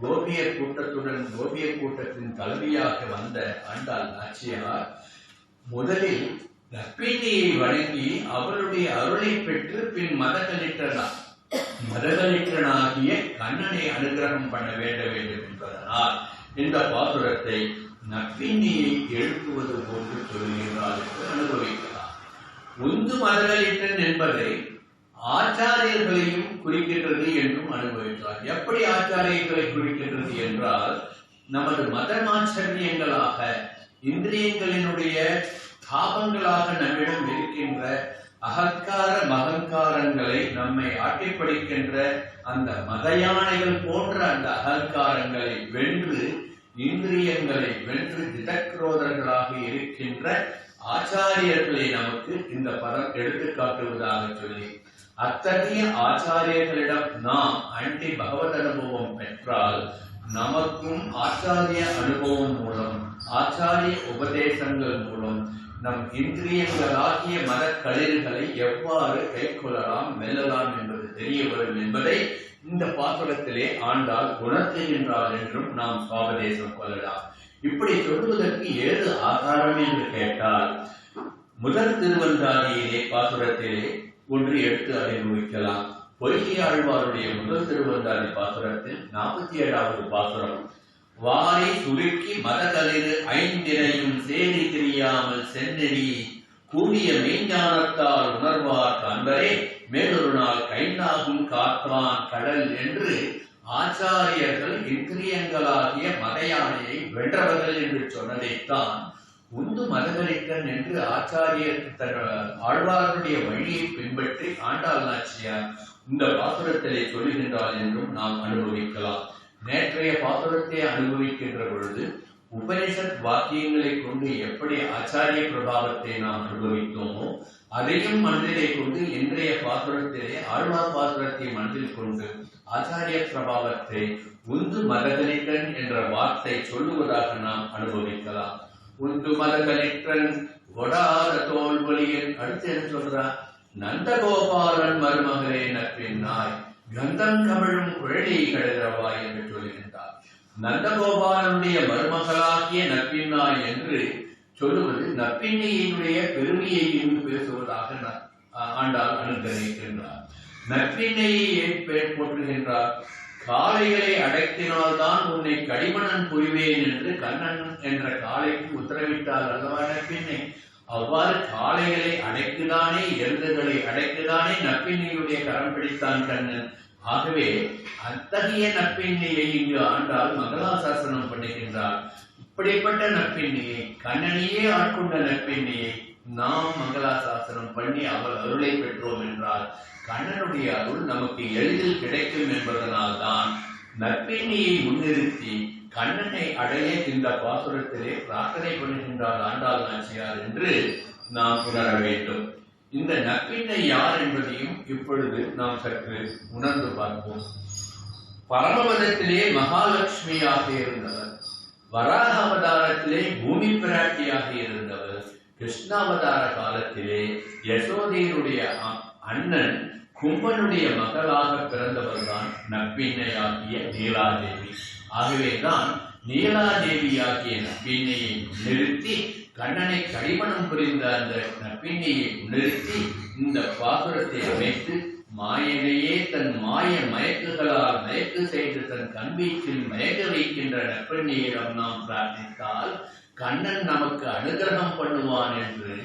கோபியர் கூட்டத்துடன், கோபியர் கூட்டத்தின் தலைவியாக வந்த ஆண்டாள் நாச்சியார் முதலில் நற்பின்னியை வணங்கி அவருடைய அருளை பெற்று பின் மதகலிற்றனாகிய கண்ணனை அனுகிரகம் பண்ண வேண்டும் என்பதனால் இந்த பாசுரத்தை நற்பின்னியை எழுப்புவது போன்று சொல்கிறார் என்று அனுபவிக்கலாம். உந்து மதகலிற்றன் என்பதை ஆச்சாரியர்களையும் குறிக்கின்றது என்றும் அனுபவித்தார். எப்படி ஆச்சாரியர்களை குறிக்கின்றது என்றால், நமது மதமாச்சரியங்களாக இந்திரியங்களினுடைய தாபங்களாக நம்மிடம் இருக்கின்ற அகங்கார மகங்காரங்களை நம்மை ஆட்டிப்படிக்கின்ற அந்த மதயானைகள் போன்ற அந்த அகங்காரங்களை வென்று, இந்திரியங்களை வென்று திடக்ரோதர்களாக இருக்கின்ற ஆச்சாரியர்களை நமக்கு இந்த பதம் எடுத்து காட்டுவதாக சொல்லி, அத்தகைய ஆச்சாரியர்களிடம் நாம் அண்டி பகவத் அனுபவம் பெற்றால் நமக்கும் ஆச்சாரிய அனுபவம் மூலம், ஆச்சாரிய உபதேசங்கள் மூலம் நம் இந்திரியங்களாகிய மதக்களிர்களை எவ்வாறு கைக்கொள்ளலாம், வெல்லலாம் என்பது தெரிய வரும் என்பதை இந்த பாசுரத்திலே ஆண்டாள் உணர்த்துகின்றாள் என்றும் நாம் சுவாபதேசம் கொள்ளலாம். இப்படி சொல்வதற்கு ஏது ஆதாரம் என்று கேட்டால், முதல் திருவந்தாதியிலே பாசுரத்திலே ஒன்று எடுத்து அனுபவிக்கலாம். பொய்கை ஆழ்வாருடைய முதல் திருவந்தாதி பாசுரத்தில் 47வது பாசுரம், வாரி சுருக்கி மதகளிரு ஐந்தினையும் சேரி தெரியாமல் சென்னெறி கூடிய மெய்ஞானத்தால் உணர்வார் காண்பரே மேலொரு நாள் கைநாகும் காத்தான் கடல் என்று ஆச்சாரியர்கள் இந்திரியங்களாகிய மதையானையை வென்றவர்கள் என்று சொன்னதைத்தான் உந்து மதகலிற்றன் என்று ஆச்சாரியர் ஆழ்வாருடைய வழியை பின்பற்றி ஆண்டாள் நாச்சியார் இந்த பாசுரத்திலே சொல்லுகின்றார் என்றும் நாம் அனுபவிக்கலாம். நேற்றைய பாசுரத்தை அனுபவிக்கின்ற பொழுது உபனிஷத் வாக்கியங்களை கொண்டு எப்படி ஆச்சாரிய பிரபாவத்தை நாம் அனுபவித்தோமோ அதையும் மனதிலே கொண்டு இன்றைய பாசுரத்திலே ஆழ்வார் பாசுரத்தை மனதில் கொண்டு ஆச்சாரிய பிரபாவத்தை உந்து மதகலிற்றன் என்ற வார்த்தை சொல்லுவதாக நாம் அனுபவிக்கலாம். உந்து மதகலிற்றன் ஒடாத தோல்வலியன் அடுத்து என்ன சொல்றார்? நந்தகோபாலன் மருமகளே நற்பின்னாய் கந்தம் கமிழும் குழலி கழுதவாய் என்று சொல்லுகின்றார். நந்தகோபாலனுடைய மருமகளாகிய நற்பின்னாய் என்று சொல்லுவது நற்பின்னையினுடைய பெருமையையும் பேசுவதாக ஆண்டாள் அனுகிரகிக்கின்றார். நற்பின்னையை ஏன் பெயர் போற்றுகின்றார்? காளைகளை அடக்கினால்தான் உன்னை கடிமணன் புரிவேன் என்று கண்ணன் என்ற காளைக்கு உத்தரவிட்டார் அல்லவா நற்பின்னை. அவ்வாறு காளைகளை அடைக்குதானே, எருதுகளை அடைக்குதானே நற்பின்னையுடைய கரம் பிடித்தான் கண்ணன். ஆகவே அத்தகைய நற்பின்னையை இங்கு ஆண்டாள் மங்களாசாசனம் பண்ணுகின்றார். இப்படிப்பட்ட நற்பின்னையை, கண்ணனையே ஆட்கொண்ட நற்பின்னையை நாம் மங்களாசாசனம் பண்ணி அவள் அருளை பெற்றோம் என்றால் கண்ணனுடைய அருள் நமக்கு எளிதில் கிடைக்கும் என்பதனால் தான் நற்பின்னையை முன்னிறுத்தி கண்ணனை அடைய இந்த பாசுரத்திலே பிரார்த்தனை பண்ணுகின்றார் ஆண்டாள் நாச்சியார் என்று நாம் உணர வேண்டும். இந்த நப்பின்னை யார் என்பதையும் இப்பொழுது நாம் சற்று உணர்ந்து பார்ப்போம். பரமபதத்திலே மகாலட்சுமியாக இருந்தவர், வராக அவதாரத்திலே பூமி பிராட்டியாக இருந்தவர், கிருஷ்ணாவதார காலத்திலே யசோதையினுடைய அண்ணன் கும்பனுடைய மகளாக பிறந்தவர் தான் நப்பின்னையாகிய நீலாதேவி. ஆகவேதான் நீலாதேவியாகிய நப்பின்னையை நிறுத்தி கண்ணனை கடிமணம் புரிந்த அந்த நப்பின்னையை நிறுத்தி இந்த பாசுரத்தை அமைத்து மாயனையே தன் மாய மயக்குகளால் மயக்கு செய்து தன் கண்வீச்சில் மயக்க வைக்கின்ற நப்பின்னையிடம் நாம் பிரார்த்தித்தால் கண்ணன் நமக்கு அனுகிரகம் பண்ணுவான் என்று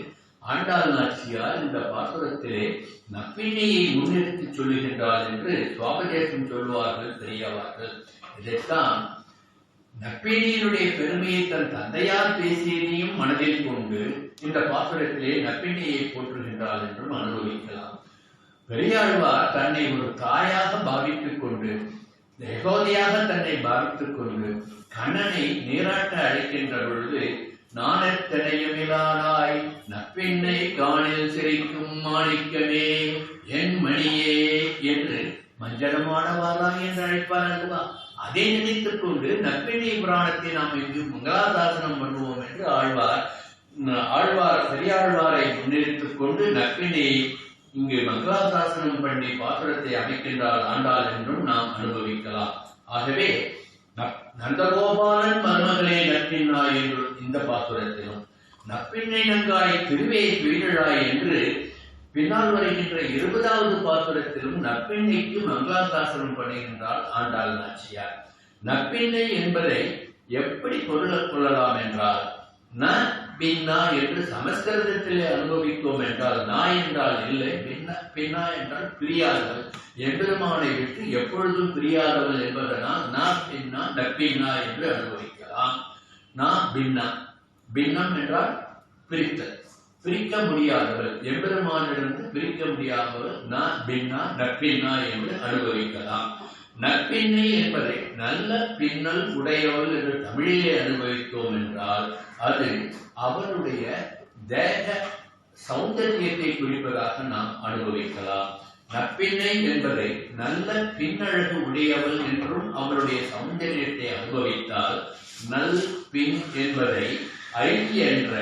ஆண்டாள் நாச்சியார் இந்த பாசுரத்திலே நப்பின்னையை முன்னிறுத்தி சொல்லுகின்றார் என்று சுவாபதேசம் சொல்வார்கள் பெரியவார்கள். இதைத்தான் நப்பின்னையினுடைய பெருமையை தன் தந்தையார் பேசியதையும் மனதில் கொண்டு இந்த பாசுரத்திலே நப்பின்னையை போற்றுகின்றார் என்றும் அனுபவிக்கலாம். பெரியாழ்வார் தன்னை ஒரு தாயாக பாவித்துக் கொண்டு, யசோதையாக தன்னை பாவித்துக் கொண்டு கண்ணனை நீராட்ட அழைக்கின்ற பொழுது நாணத்தனையுமிலானாய் நப்பின்னை காணில் சிரிக்கும் மாணிக்கமே என் மணியே என்று மஞ்சளமானவாராய் என்று அழைப்பார் அல்லவா? அதை நினைத்துக் கொண்டு நப்பின்னை புராணத்தை நாம் இங்கு மங்களாதாசனம் பண்ணுவோம் என்று ஆழ்வார் பெரியாழ்வாரை முன்னிறுத்திக் கொண்டு நப்பின்னையை இங்கு மங்களாதாசனம் பண்ணி பாசுரத்தை அமைக்கின்றார் ஆண்டாள் என்றும் நாம் அனுபவிக்கலாம். ஆகவே நந்தகோபாலன் மருமகளே நப்பின்னாய் என்று இந்த பாசுரத்திலும், நப்பின்னை நங்காய் திருவே துயிலாய் என்று பின்னால் வருகின்ற 20வது பாசுரத்திலும் நப்பின்னைக்கு மங்களாசாசனம் பண்ணுகின்றார் ஆண்டாள் நாச்சியார். நப்பின்னை என்பதை எப்படி பொருள் கொள்ளலாம் என்றால், ந பின்னா என்று சமஸ்கிருதத்திலே அனுபவித்தோம் என்றால், நா என்றால் இல்லை, பின்னா என்றால் பிரியாதவள், எம்பெருமானை விட்டு எப்பொழுதும் பிரியாதவள் என்பதனால் நா பின்னா நப்பின்னா என்று அனுபவிக்கலாம். நா பின்னா, பின்னம் என்றால் பிரித்தல், பிரிக்க முடியாதவள், எம்பெருமானிலிருந்து பிரிக்க முடியாதவள் ந பின்னா நப்பின்னா என்று அனுபவிக்கலாம். நப்பின்னை என்பதை நல்ல பின்னல் உடையவள் என்று தமிழிலே அனுபவித்தோம் என்றால் அது அவளுடைய தேக சௌந்தரியத்தை குறிப்பதாக நாம் அனுபவிக்கலாம். நப்பின்னை என்பதை நல்ல பின்னழகு உடையவள் என்றும் அவளுடைய சௌந்தரியத்தை அனுபவித்தால், நல் பின் என்பதை ஐ என்ற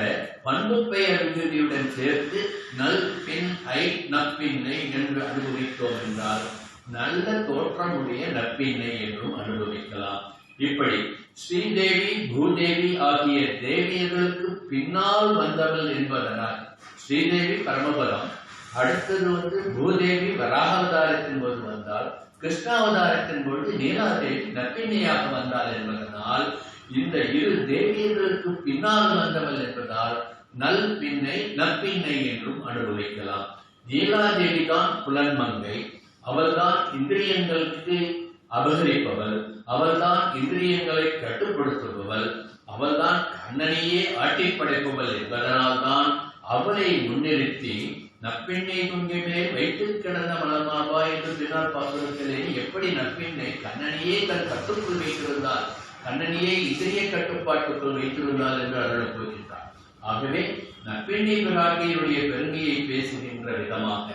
பண்பு பெயர் விகுதியுடன் சேர்த்து நல் பின் ஐ நப்பின்னை என்று அனுபவித்தோம் என்றால் நல்ல தோற்றமுடைய நப்பின்னை என்றும் அனுபவிக்கலாம். இப்படி ஸ்ரீதேவி பூதேவி ஆகிய தேவியர்களுக்கு பின்னால் வந்தவள் என்பதனால் ஸ்ரீதேவி பரமபதம், அடுத்தது பூதேவி வராகாவதாரத்தின் போது வந்தால், கிருஷ்ணாவதாரத்தின் பொழுது நீலாதேவி நப்பின்னையாக வந்தாள் என்பதனால் இந்த இரு தேவியர்களுக்கு பின்னால் வந்தவள் என்பதால் நல் பின்னை நப்பின்னை என்றும் அனுபவிக்கலாம். நீலாதேவி தான் புலன்மங்கை, அவள்தான் இந்திரியங்களுக்கு அபகரிப்பவள், அவள்தான் இந்திரியங்களை கட்டுப்படுத்துபவள், அவள்தான் கண்ணனையே ஆட்டி படைப்பவள் என்பதனால் தான் அவளை முன்னிறுத்தி நப்பின்னை குங்கை மேல் வைத்து கிடந்த மலர்மாவா என்று பின்னால் பாசுரத்திலே எப்படி நப்பின்னை கண்ணனையே தன் கட்டுக்குள் வைத்திருந்தால், கண்ணனையே இந்திரிய கட்டுப்பாட்டுக்குள் வைத்திருந்தால் என்று அருளப் போகின்றார். ஆகவே நப்பின்னை பிராட்டியினுடைய பெருமையை பேசுகின்ற விதமாக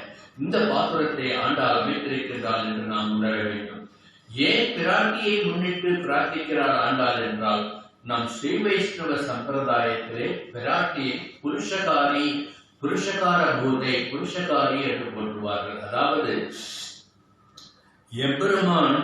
இந்த பாசுரத்தை ஆண்டாள் அமைத்திருக்கின்றாள் என்று நாம் உணர வேண்டும். ஏன் பிராட்டியை முன்னிட்டு பிரார்த்திக்கிறார் ஆண்டாள் என்றால், நம் ஸ்ரீ வைஷ்ணவ சம்பிரதாயத்திலே பிராட்டியை புருஷகாரி, புருஷகார பூதை, புருஷகாரி என்று போற்றுவார்கள். அதாவது எம்பெருமான்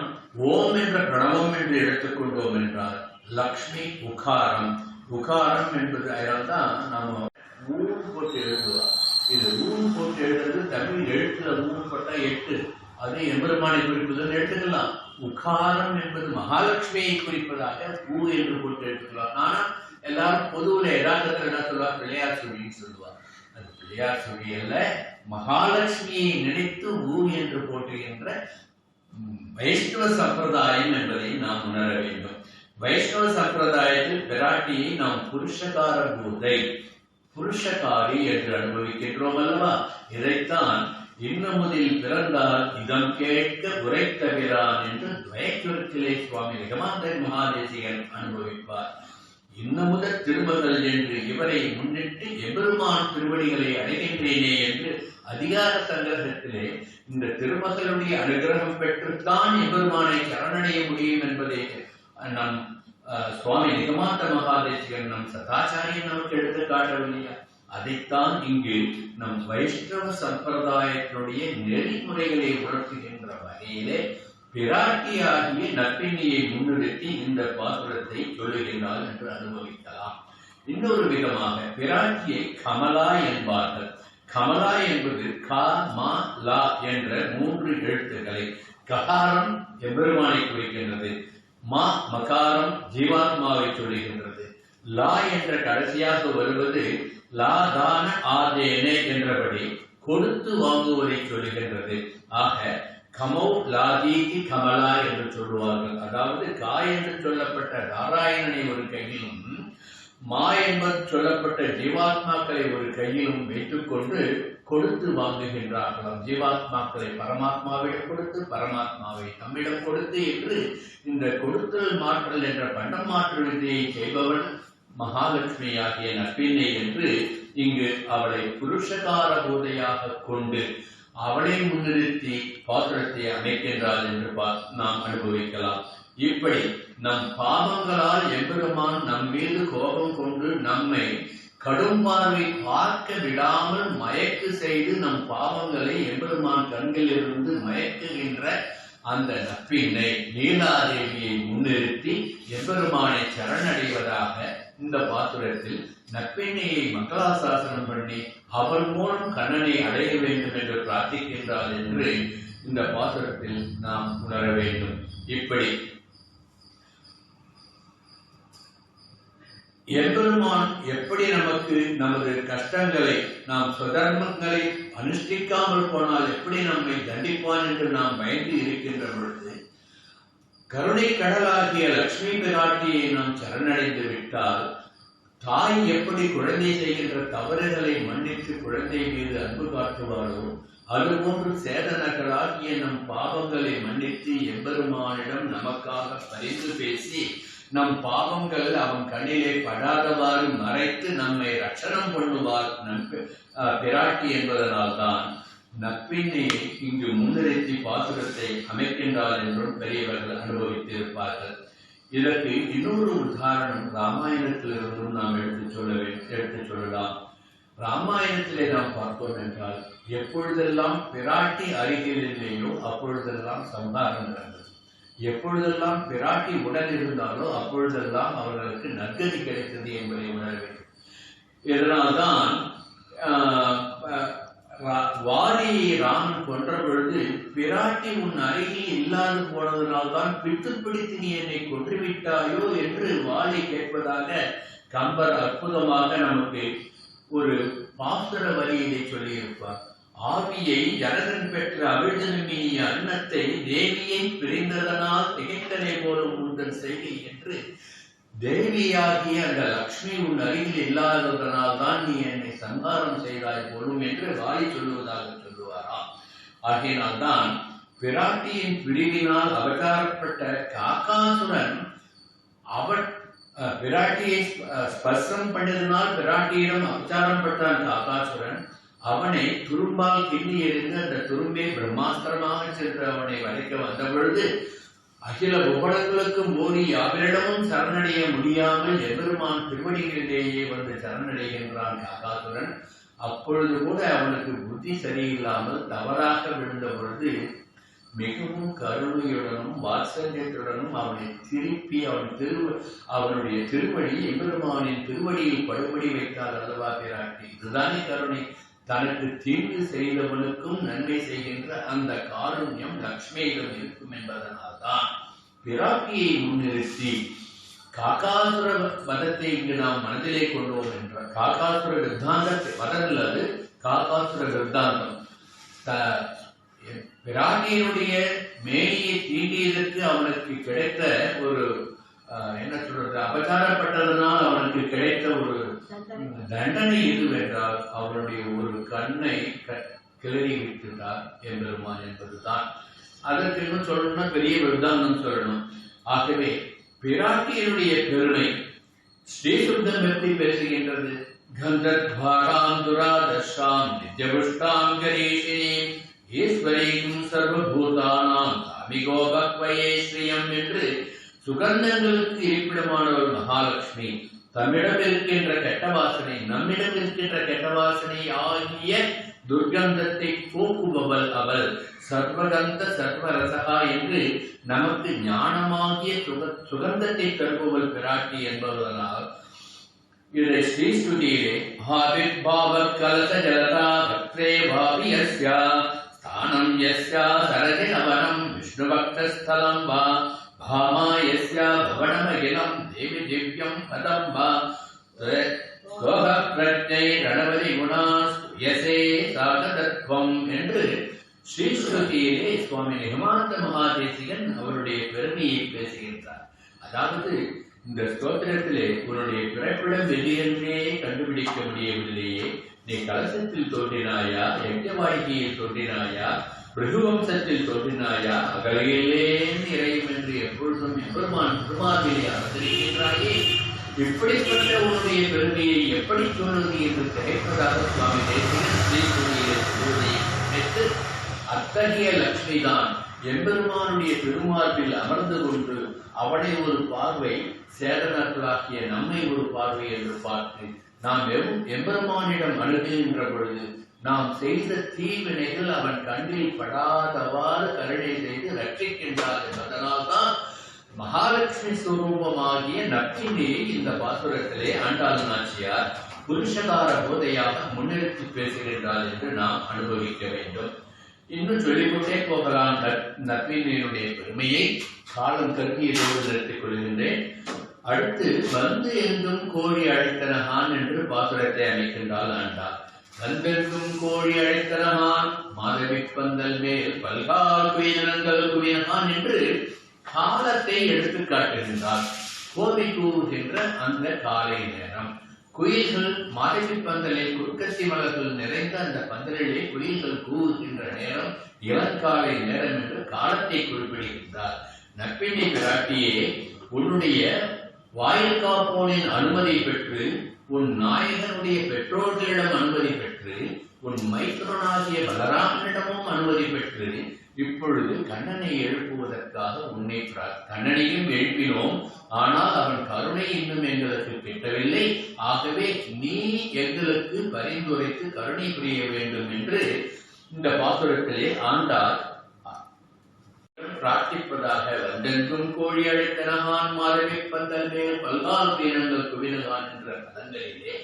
ஓம் என்ற பிரணவம் என்று எடுத்துக்கொண்டோம் என்றால் லக்ஷ்மி உகாரம், உகாரம் என்பது அதனால்தான் நாம ஊன் போட்டு எழுதுவார். இது ஊன் போட்டு எழுதுறது தமிழ் எழுத்துல ஊன் போட்டா 8, அது எம்பெருமானை குறிப்பதுன்னு எடுத்துக்கலாம். உகாரம் என்பது மகாலட்சுமியை குறிப்பதாக பூ என்று போட்டு எடுத்துக்கலாம். ஆனா எல்லாரும் பொதுவில் யதார்த்தத்தில் என்ன சொல்லுவார், பிள்ளையார் சொல்லின்னு சொல்லுவார். அது பிள்ளையார் சொல்லி அல்ல, மகாலட்சுமியை நினைத்து ஊ என்று போட்டுகின்ற வைஷ்ணவ சம்பிரதாயம் என்பதை நாம் உணர வேண்டும். வைஷ்ணவ சம்பிரதாயத்தில் பிராட்டியை நாம் புருஷகார பூதை, புருஷகாரி என்று அனுபவிக்கின்றோம் அல்லவா? இதைத்தான் இன்னமுதில் பிறந்தால் இதம் கேட்க உரைத்தவிரான் என்று துவயக்குருத்திலே சுவாமி நிகமாந்த மகாதேசிகன் அனுபவிப்பார். இன்னமுத திருமகள் என்று இவரை முன்னிட்டு எம்பெருமான் திருவடிகளை அடைகின்றேனே என்று அதிகார சங்கிரகத்திலே இந்த திருமகளுடைய அனுகிரகம் பெற்றுத்தான் எம்பெருமானை சரணடைய முடியும் என்பதை நம் சுவாமி நிகமாந்த மகாதேசிகன் நம் சதாச்சாரியன் நமக்கு எடுத்து காட்டவில்லையா? அதைத்தான் இங்கு நம் வைஷ்ணவ சம்பிரதாயத்தினுடைய நெறிமுறைகளை உணர்த்துகின்ற வகையிலே பிராட்டியாகிய நற்பிணியை முன்னிறுத்தி இந்த பாசுரத்தை சொல்லுகின்றார் என்று அனுபவிக்கலாம். இன்னொரு விதமாக பிராட்டியை கமலா என்பார்கள். கமலா என்பது க ம லா என்ற 3 எழுத்துக்களை, ககாரம் எம்பெருமானை குறிக்கின்றது, மா மகாரம் ஜீவாத்மாவை சொல்லுகின்றது, லா என்ற கடைசியாக வருவது லா தான ஆதேனே என்றபடி கொடுத்து வாங்குவதை சொல்லுகின்றது. ஆக கமௌ லாதீதி கமலா என்று சொல்லுவார்கள். அதாவது கா என்று சொல்லப்பட்ட நாராயணனை ஒரு கையிலும் மா என்பது சொல்லப்பட்ட ஜீவாத்மாக்களை ஒரு கையிலும் வைத்துக்கொண்டு கொடுத்து வாங்குகின்றார்களாம். ஜீவாத்மாக்களை பரமாத்மாவிடம் கொடுத்து பரமாத்மாவை நம்மிடம் கொடுத்து என்று இந்த கொடுத்தல் மாற்றல் என்ற பண்டம் மாற்று விதியை செய்பவள் மகாலட்சுமி ஆகிய நற்பினை என்று இங்கு அவளை புருஷகார போதையாக கொண்டு அவளை முன்னிறுத்தி பாத்திரத்தை அமைக்கின்றாள் என்று நாம் அனுபவிக்கலாம். இப்படி நம் பாவங்களால் எம்பெருமான் நம் மீது கோபம் கொண்டு நம்மை கடும் பார்வை பார்க்க விடாமல் மயக்கு செய்து நம் பாவங்களை எம்பெருமான் கண்களிலிருந்து மயக்குகின்ற அந்த நற்பினை நீலாதேவியை முன்னிறுத்தி எம்பெருமானை சரணடைவதாக இந்த பாசுரத்தில் நற்பினையை மங்களாசாசனம் பண்ணி அவள் மூலம் கண்ணனை அடைய வேண்டும் என்று பிரார்த்திக்கின்றாள் என்று இந்த பாசுரத்தில் நாம் உணர வேண்டும். இப்படி எம்பெருமான் எப்படி நமக்கு நமது கஷ்டங்களை, நாம் சுதர்மங்களை அனுஷ்டிக்காமல் போனால் எப்படி நம்மை தண்டிப்பான் என்று நாம் பயந்து இருக்கின்ற பொழுது, கருணை கடலாகிய லட்சுமி பிராட்டியை நாம் சரணடைந்து விட்டால் தாய் எப்படி குழந்தை செய்கின்ற தவறுகளை மன்னித்து குழந்தை மீது அன்பு காட்டுவாரோ, அதுபோன்று சேதனங்களாகிய நம் பாவங்களை மன்னித்து எம்பெருமானிடம் நமக்காக பரிந்து பேசி நம் பாவங்கள் அவன் கண்ணிலே படாதவாறு மறைத்து நம்மை ரட்சணம் பண்ணுவார் பிராட்டி என்பதனால்தான் நற்பின்னையை இங்கு முன்னிறுத்தி பாசுரத்தை அமைக்கின்றார் என்றும் பெரியவர்கள் அனுபவித்திருப்பார்கள். இதற்கு இன்னொரு உதாரணம் ராமாயணத்திலிருந்தும் நாம் எடுத்து சொல்லலாம். ராமாயணத்திலே நாம் பார்த்தோம் என்றால் எப்பொழுதெல்லாம் பிராட்டி அருகில் இல்லையோ அப்பொழுதெல்லாம் சம்ஹாரம் நடந்தது. எப்பொழுதெல்லாம் பிராட்டி உடன் இருந்தாலோ அப்பொழுதெல்லாம் அவர்களுக்கு நற்கதி கிடைத்தது என்பதை உணர வேண்டும். இதனால்தான் வாலியை ராமன் கொன்ற பொழுது பிராட்டி உன் அருகில் இல்லாது போனதனால்தான் பிடித்து பிடித்து நீ என்னை கொன்றுவிட்டாயோ என்று வாலி கேட்பதாக கம்பர் அற்புதமாக நமக்கு ஒரு பாசுர வரியிலே சொல்லியிருப்பார். ஆவியை ஜனகன் பெற்ற அவிழ்தனுமிய அன்னத்தை தேவியை பிரிந்ததனால் திகைத்தனை போலும் உங்கள் செய்கை என்று தேவியாகிய அந்த லக்ஷ்மி உன் அருகில் இல்லாததனால் தான் நீ என்னை சங்காரம் செய்தாய் போலும் என்று வாலி சொல்லுவதாக சொல்லுவாராம். ஆகையினால்தான் பிராட்டியின் பிரிவினால் அவதாரப்பட்ட காக்காசுரன் பிராட்டியை ஸ்பர்சம் பண்ணதினால் பிராட்டியிடம் அபச்சாரம் பட்டான் காக்காசுரன். அவனை துரும்பால் கிண்ணி எறிந்து அந்த துரும்பை பிரம்மாஸ்திரமாக சென்று அவனை வதைக்க வந்த பொழுது அகில உபடங்களுக்கும் ஓடி யாவரிடமும் சரணடைய முடியாமல் எம்பெருமான் திருவடிகளிலேயே வந்து சரணடைகின்றான் காக்காசுரன். அப்பொழுது கூட அவனுக்கு புத்தி சரியில்லாமல் தவறாக விழுந்த பொழுது மிகவும் கருணையுடனும் வாத்சல்யத்துடனும் அவனை திருப்பி அவனுடைய திருவடி எம்பெருமானின் திருவடியில் படுபடி வைத்தார் அல்லவா பிராட்டி. இதுதானே கருணை. தனக்கு தீங்கு செய்தவனுக்கும் நன்மை செய்கின்ற அந்த காருண்யம் லக்ஷ்மியிடம் இருக்கும் என்பதனால்தான் பிராட்டியை முன்னிறுத்தி காக்காசுர வதத்தை இங்கு நாம் மனதிலே கொண்டோம் என்ற காக்காசுர விருத்தாந்தத்தை வதல் அது காக்காசுர விருத்தாந்தம். பிராட்டியினுடைய மேனியை தீண்டியதற்கு அவனுக்கு கிடைத்த ஒரு என்ன சொல்றது, அபச்சாரப்பட்டதனால் அவனுக்கு கிடைத்த ஒரு தண்டனை எதுவென்றால் அவனுடைய ஒரு கண்ணை கிளறி விட்டுட்டார் எம்பெருமான் என்பதுதான். அதற்கு இன்னும் சொல்லணும்னா பெரிய விருதாந்தம் சொல்லணும். ஆகவே பிராட்டியினுடைய பெருமை ஸ்ரீசுத்தம் எப்படி பேசுகின்றது? கந்தத்வாராம் துராதர்ஷாம் நித்யபுஷ்டாம் கணேஷினீம் ஈஸ்வரீம் சர்வபூதானாம் காமிகோ பக்வயே ஸ்ரீயம் என்று சுகந்தங்களுக்கு இருப்பிடமானவர் மகாலட்சுமி தம்மிடம் இருக்கின்ற கெட்ட வாசனை, நம்மிடம் இருக்கின்ற கெட்ட வாசனை ஆகிய துர்கந்தத்தை போக்குபவள் அவள். சர்வகந்த சர்வரசகா என்று நமக்கு ஞானமாகிய சுகந்தத்தை தருபவள் பிராட்டி என்பவர்களால் இதை ஸ்ரீஸ்துதியிலே ஆவிர்பாவ கலச ஜலதா பக்ரே பாவி யஸ்யா ஸ்தானம் யஸ்யா சரதி நவனம் விஷ்ணு பக்தஸ்தலம் வா பாமா யஸ்யா பவனமகிலம் தேவி திவ்யம் பதம் வா ஸ்லோக பிரஜை ரணவதி குணா யசே சாகதத்வம் என்று ஸ்ரீஸ்ருதியிலே சுவாமி நிகமானந்த மகாதேசிகன் அவருடைய பெருமையை பேசுகின்றார். அதாவது இந்த ஸ்தோத்திரத்திலே உன்னுடைய பிறப்பிடம் வெளியென்றே கண்டுபிடிக்க முடியவில்லையே, நீ கலசத்தில் தோன்றினாயா, யஜ்ஞவாடிகையில் தோன்றினாயா, பிருகுவம்சத்தில் தோன்றினாயா, அகலையிலே இறையும் என்று எப்பொழுதும் எம்பெருமான் திருமாவிலே அவதரிக்கின்றாயே, இப்படிப்பட்ட உன்னுடைய பெருமையை எப்படி சொல்வது என்று திகைப்பதாக சுவாமி தேசிகன் ஸ்ரீஸ்ருதியிலே சொல்வதை நினைத்து அத்தகைய லட்சுமி தான் எம்பெருமானுடைய திருமார்பில் அமர்ந்து கொண்டு அவனை ஒரு பார்வை, சேதனர்களாகிய நம்மை ஒரு பார்வை என்று பார்த்து நாம் எம்பெருமானிடம் அணுகுகின்ற பொழுது நாம் செய்த தீவினைகள் அவன் கண்ணில் படாதவாறு கருணை செய்து ரட்சிக்கின்றார் என்பதனால்தான் மகாலட்சுமி ஸ்வரூபமாகிய நப்பினியை இந்த பாசுரத்திலே ஆண்டாள் நாச்சியார் புருஷகார போதையாக முன்னிறுத்தி பேசுகின்றார் என்று நாம் அனுபவிக்க வேண்டும். இன்னும் சொல்லிக்கொண்டே போகலாம் நப்பினியினுடைய பெருமையை. காலம் கருதியதோடு நிறுத்திக் கொள்கின்றேன். அடுத்து வந்து எங்கும் கோழி அழைத்தனகான் என்று பாசுரத்தை அமைக்கின்றாள் ஆண்டாள். வந்தெங்கும் கோழி அழைத்தனகான் மாதவி பந்தல் மேல் பல்கால் குயினங்கள் குவினகான் என்று காலத்தை எடுத்து காட்டுகின்றார். கோவை கூவுகின்ற அந்த காலை நேரம், குயில்கள் மாதவி பந்தலில் குறுக்கத்தி மலர்கள் நிறைந்த அந்த பந்தலிலே குயில்கள் கூவுகின்ற நேரம் இளங்காலை நேரம் என்று காலத்தை குறிப்பிடுகின்றார். நப்பினி பிராட்டியே, உன்னுடைய வாயில் காப்போனின் அனுமதி பெற்று, உன் நாயகனுடைய பெற்றோர்களிடம் அனுமதி பெற்று, உன் மைத்துரனாகிய பலராமனிடமும் அனுமதி பெற்று இப்பொழுது கண்ணனை எழுப்புவதற்காக உன்னை கண்ணனையும் எழுப்பினோம். ஆனால் அவன் கருணை இன்னும் எங்களுக்கு கிட்டவில்லை. ஆகவே நீ எங்களுக்கு பரிந்துரைத்து கருணை புரிய வேண்டும் என்று இந்த பாசுரத்திலே ஆண்டாள் பிரார்த்திப்பதாக வந்தெங்கும் கோழி அழைத்தனகான் மாதவி பந்தல் மேல் பல்கால் பீனங்கள் குவினகான் என்ற பதங்களிலே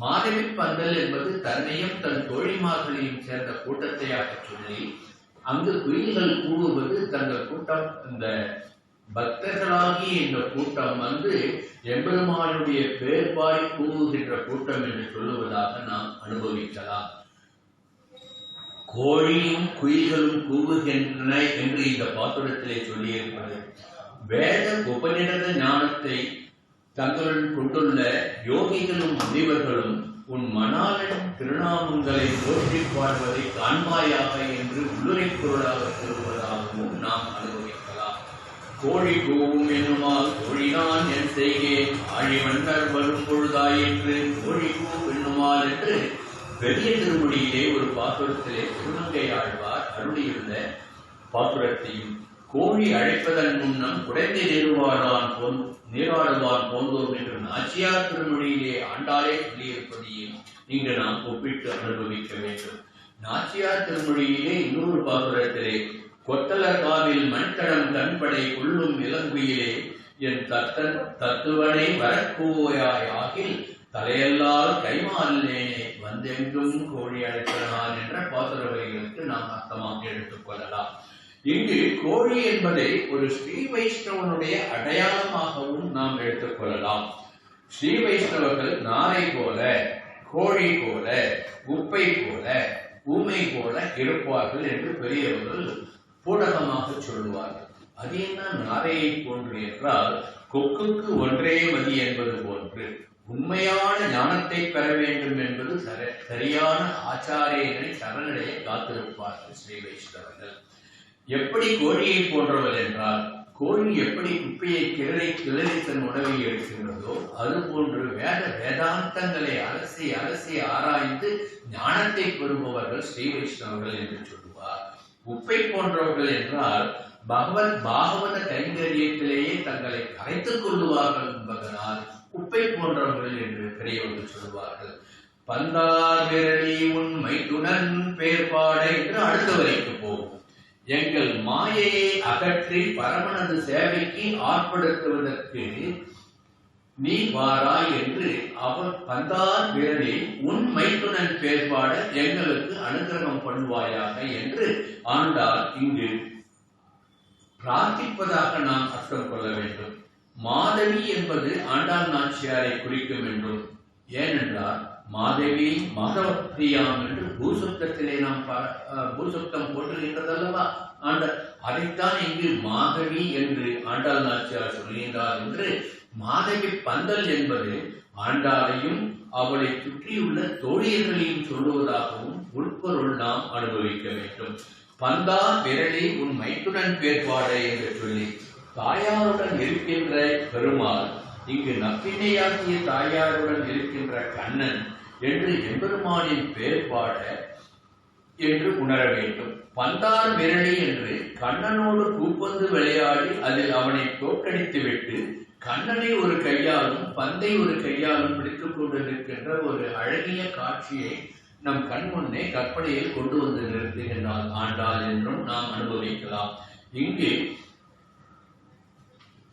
மாதவி பந்தல் என்பது தன்னையும் தன் தோழிமார்களையும் சேர்ந்த கூட்டத்தையாக சொல்லி, அங்கு குயில்கள் கூடுவது தங்கள் கூட்டம், இந்த பக்தர்களாகி இந்த கூட்டம் வந்து எம்பெருமானுடைய பேர்பாடி கூவுகின்ற கூட்டம் என்று சொல்லுவதாக நாம் அனுபவிக்கலாம். கோழியும் குயில்களும் கூவுகின்றன என்று இந்த பாசுரத்திலே சொல்லியிருப்பது வேத உபநிடத ஞானத்தை தங்களுடன் கொண்டுள்ள யோகிகளும் முனிவர்களும் உன் மணாளன் திருநாமங்களை போற்றி பாடுவதை காண்பாயாக என்று உள்ளுரை பொருளாக கூறுவதாகவும் நாம் அனுபவிக்கலாம். கோழி கூவும் என்னுமால் கோழினான் என் செய்கேன் ஆழி மன்னர் வரும் பொழுதாயிற்று கோழி கூ என்னுமால் என்று பெரிய திருமொழியிலே ஒரு பாசுரத்திலே திருமங்கை ஆழ்வார் அருளியிருந்த பாசுரத்தையும், கோழி அழைப்பதன் முன்னம் குறைந்த நீராடுவான் போந்தோம் என்று நாச்சியார் திருமொழியிலே ஆண்டாளே சொல்லியிருப்பதையும் இங்கு நாம் ஒப்பிட்டு அனுபவிக்க வேண்டும். நாச்சியார் திருமொழியிலே இன்னொரு பாசுரத்திலே கொத்தலர் காவில் மண்கடம் கண்படை கொள்ளும் இளங்குயிலே என் தத்துவனை வரக்கூயாய் ஆகில் தலையல்லால் கைமாலேனே வந்தெங்கும் கோழி அழைத்தனான் என்ற பாசுர வரிகளுக்கு நாம் அர்த்தமாக எடுத்துக் கொள்ளலாம். இங்கு கோழி என்பதை ஒரு ஸ்ரீ வைஷ்ணவனுடைய அடையாளமாகவும் நாம் எடுத்துக் கொள்ளலாம். ஸ்ரீ வைஷ்ணவர்கள் நாரை போல, கோழி போல, குப்பை போல, ஊமை போல இருப்பார்கள் என்று பெரியவர்கள் பூடகமாக சொல்லுவார்கள். அது என்ன நாரையை போன்று என்றால், கொக்குக்கு ஒன்றே மதி என்பது போன்று உண்மையான ஞானத்தை பெற வேண்டும் என்பது சரியான ஆச்சாரியனை சரணடைய காத்திருப்பார்கள் ஸ்ரீ வைஷ்ணவர்கள். எப்படி கோழியை போன்றவர் என்றால், கோழி எப்படி குப்பையை கிளறி தன் உணவை எடுக்கின்றதோ அதுபோன்று வேதாந்தங்களை அலசி அலசி ஆராய்ந்து ஞானத்தை பெறுபவர்கள் ஸ்ரீ வைஷ்ணவர்கள் என்று சொல்லுவார். குப்பை போன்றவர்கள் என்றால் பாகவத கைங்கரியத்திலேயே தங்களை கரைத்துக் கொள்ளுவார்கள் என்பதனால் குப்பை போன்றவர்கள் என்று பெரியவர்கள் சொல்லுவார்கள். பந்தார் விரலி உண்மை துணன் பேர்பாட என்று அடுத்த வரைக்கு போகும். எங்கள் மாயையை அகற்றி பரமனது சேவைக்கு ஆட்படுத்துவதற்கு நீ வாராய் என்று அவர் பந்தார் விரலில் உன் மைத்துனன் பேர்பாட எங்களுக்கு அனுகிரகம் பண்ணுவாயாக என்று ஆண்டாள் இங்கு பிரார்த்திப்பதாக நாம் அர்த்தம் கொள்ள வேண்டும். மாதவி என்பது ஆண்டாள் நாச்சியாரை குறிக்கும் என்றும், ஏனென்றால் மாதவி மாதவப்பிரியாம் என்று பூசுப்தத்திலே நாம் பூசுப்தம் போட்டுகின்றதல்லவா ஆண்டாள், அதைத்தான் இங்கு மாதவி என்று ஆண்டாள் நாச்சியார் சொல்கின்றார் என்று. மாதவி பந்தல் என்பது ஆண்டாளையும் அவளை சுற்றியுள்ள தோழியர்களையும் சொல்லுவதாகவும் உட்பொருள் நாம் அனுபவிக்க வேண்டும். பந்தா விரலி உன் மைத்துடன் பேர்பாட என்று சொல்லி தாயாருடன் இருக்கின்ற பெருமாள் இங்கு நப்பினையாகிய தாயாருடன் இருக்கின்ற கண்ணன் என்று எம்பெருமானின் பேர்பாட என்று உணர வேண்டும். பந்தார் விரலி என்று கண்ணனோடு கூப்பந்து விளையாடி அதில் அவனை தோற்கடித்து விட்டு கண்ணனை ஒரு கையாலும் பந்தை ஒரு கையாலும் பிடித்துக் கொண்டிருக்கின்ற ஒரு அழகிய காட்சியை நம் கண் முன்னே கற்பனையில் கொண்டு வந்து நிறுத்துகின்றால் ஆண்டாள் என்றும் நாம் அனுபவிக்கலாம். இங்கு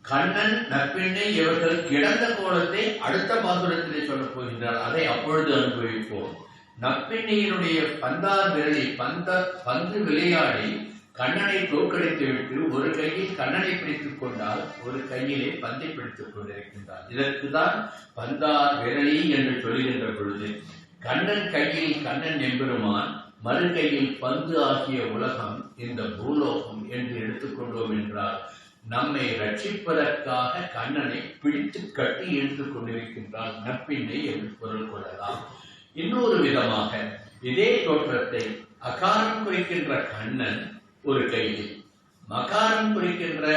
கண்ணன் நற்பின்னை இவர்கள் கிடந்த கோலத்தை அடுத்த பாசுரத்திலே சொல்லப் போகின்றார். அதை அப்பொழுது அனுபவிப்போம். நற்பின்னையினுடைய பந்தார் விரலி பந்து விளையாடி கண்ணனை தோற்கடித்து விட்டு ஒரு கையில் கண்ணனை பிடித்துக் கொண்டால் ஒரு கையிலே பந்தை பிடித்துக் கொண்டிருக்கின்றார். இதற்குதான் பந்தார் விரலி என்று சொல்கின்ற பொழுது கண்ணன் கையில் கண்ணன் எம்பெருமான், மறு கையில் பந்து ஆகிய உலகம் இந்த பூலோகம் என்று எடுத்துக்கொண்டோம் என்றால் நம்மை ரட்சிப்பதற்காக கண்ணனை பிடித்து கட்டி எடுத்துக் கொண்டிருக்கின்றால் நற்பின்னை என்று பொருள் கொள்ளலாம். இன்னொரு விதமாக இதே தோற்றத்தை அகாரம் குறிக்கின்ற கண்ணன் ஒரு கையில், மகாரம் குறிக்கின்ற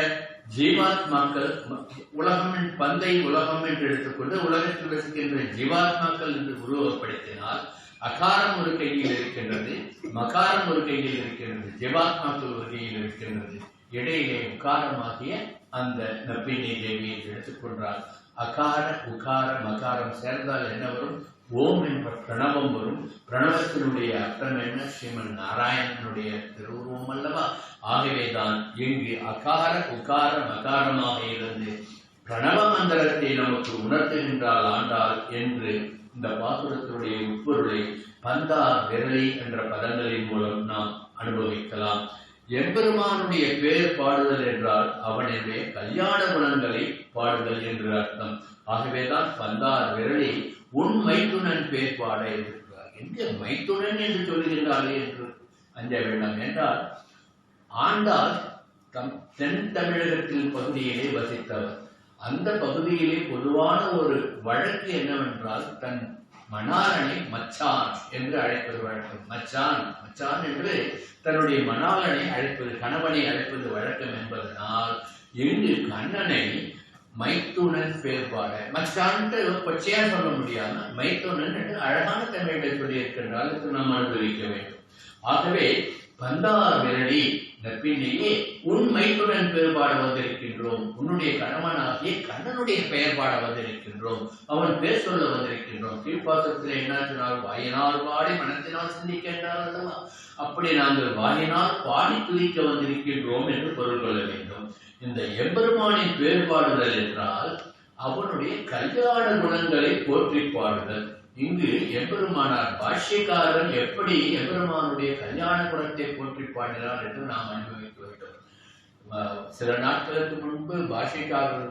ஜீவாத்மாக்கள், உலகம் பந்தை உலகம் என்று எடுத்துக்கொண்டு உலகத்தில் வசிக்கின்ற ஜீவாத்மாக்கள் என்று உருவப்படுத்தினால் அகாரம் ஒரு கையில் இருக்கின்றது, மகாரம் ஒரு கையில் இருக்கின்றது, ஜீவாத்மாக்கள் ஒரு கையில் இருக்கின்றது. இடையிலே உகாரமாகிய அந்த நப்பினை தேவி என்று எடுத்துக்கொண்டால் அகார உகார மகாரம் சேர்ந்தால் என்ன வரும்? ஓம் என்ற பிரணவம் வரும். பிரணவத்தினுடைய அர்த்தம் என்ன? ஸ்ரீமன் நாராயணனுடைய திருவுருவம் அல்லவா? ஆகவேதான் இங்கு அகார உகார மகாரமாக இருந்து பிரணவ மந்திரத்தை நமக்கு உணர்த்துகின்றால் ஆண்டாள் என்று இந்த பாசுரத்தினுடைய உட்பொருளை பந்தா விரலி என்ற பதங்களின் மூலம் நாம் அனுபவிக்கலாம். எம்பெருமானுடைய பேர் பாடுதல் என்றால் அவனுடைய கல்யாண குணங்களை பாடுதல் என்று அர்த்தம். ஆகவேதான் பந்தார் விரலி உன் மைத்துனன் பேர் பாட இருக்கிறார். எங்க மைத்துனன் என்று சொல்லுகின்றாரே என்று அஞ்ச வேண்டாம். என்றால் ஆண்டாள் தென் தமிழகத்தில் பகுதியிலே வசித்தவர். அந்த பகுதியிலே பொதுவான ஒரு வழக்கு என்னவென்றால் தன் மணாளனை மச்சான் என்று அழைப்பது வழக்கம். மச்சான் மச்சான் என்று தன்னுடைய மணாளனை அழைப்பது, கணவனை அழைப்பது வழக்கம் என்பதனால் இங்கு கண்ணனை மைத்துனன் பேர்பாட, மச்சான்ட்டு கொச்சையா சொல்ல முடியாம மைத்துனன் என்று அழகான தமிழில் சொல்லியிருக்கின்றால் நாம் அனுபவிக்க வேண்டும். ஆகவே பந்தார் விரலி நற்பின்னையே உன் மைத்துனன் பேர்பாட வந்திருக்கின்றோம், உன்னுடைய கணவனாகிய கண்ணனுடைய பெயர் பாட வந்திருக்கின்றோம், அவன் பேர் சொல்ல வந்திருக்கின்றோம். கீழ்ப்பாசத்தில் என்ன சொன்னால் வாயினால் பாடி மனத்தினால் சிந்திக்கின்றார் அல்லவா? அப்படி நாங்கள் வாயினால் பாடி துதிக்க வந்திருக்கின்றோம் என்று பொருள் கொள்ள வேண்டும். இந்த எம்பெருமானின் பேர்பாடுதல் என்றால் அவனுடைய கல்யாண குணங்களை போற்றி பாடுதல். இங்கு எம்பெருமானார் பாஷ்யக்காரன் எப்படி எம்பெருமானுடைய கல்யாண குணத்தை போற்றி பாடினார் என்று நாம் அனுபவிக்க வேண்டும். சில நாட்களுக்கு முன்பு பாஷ்யக்காரர்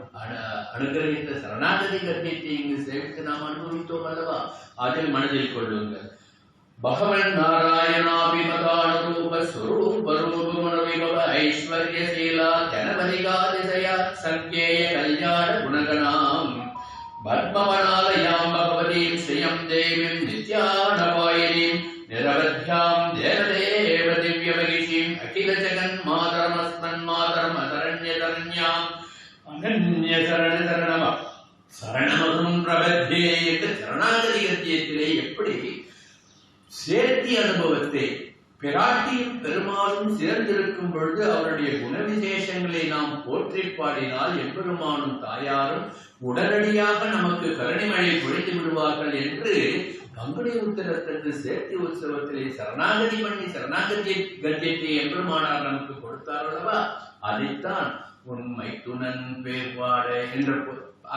அனுகிரகித்த சரணாகதி கத்தியத்தை இங்கு சேவித்து நாம் அனுபவித்தோம் அல்லவா? அதில் மனதில் கொள்ளுங்கள். பகவன் நாராயணாபிமதானரூப ஸ்வரூபரூபமுனவிபவ ஐஸ்வர்யசீலா ஜனபதிகாதிதயா சங்கேய கல்யாண குணகணாம் பத்மவனாலயாம் பகவதீம் ஸ்ரீயம் தேவீம் நித்யானபாயினீம் நிரவத்யாம் தேவதேவ திவ்ய மகிஷீம் அகில ஜகன் மாதரமஸ்மன் மாதரம் அதரண்ய தரண்யாம் அனன்ய சரண சரணமா சரணமகும் பிரபத்தியே என்ற சரணாகதி கத்தியத்திலே எப்படி சேர்த்தி அனுபவத்தை பிராட்டியும் பெருமாளும் சேர்ந்திருக்கும் பொழுது அவருடைய குணவிசேஷங்களை நாம் போற்றி பாடினால் எம்பெருமானும் தாயாரும் உடனடியாக நமக்கு கருணைமழை பொழித்து விடுவார்கள் என்று பங்குனி உத்திரத்தன்று சேர்த்தி உற்சவத்திலே சரணாகதி பண்ணி சரணாகதி கத்தியத்தை எம்பெருமானார் நமக்கு கொடுத்தார் அல்லவா? அதைத்தான் உண்மை துணன் பேர்வாட என்ற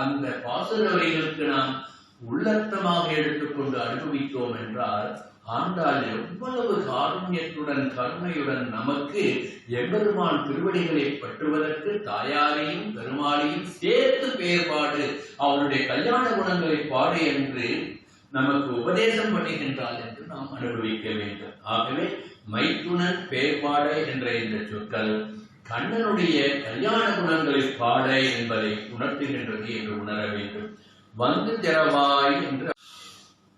அந்த பாசுர வரிகளுக்கு நாம் உள்ளர்த்தமாக எடுத்துக்கொண்டு அனுபவித்தோம் என்றால் ஆண்டாள் எவ்வளவு காருண்யத்துடன் கருணையுடன் நமக்கு எம்பெருமான் திருவடிகளை பற்றுவதற்கு தாயாரையும் பெருமாளையும் சேர்த்து பேர்பாடு அவருடைய கல்யாண குணங்களை பாடு என்று நமக்கு உபதேசம் பண்ணுகின்றாள் என்று நாம் அனுபவிக்க வேண்டும். ஆகவே மைத்துணன் பேர்பாட என்ற இந்த சொற்கள் கண்ணனுடைய கல்யாண குணங்களை பாட என்பதை உணர்த்துகின்றது என்று உணர வேண்டும். வந்து திறவாய் என்று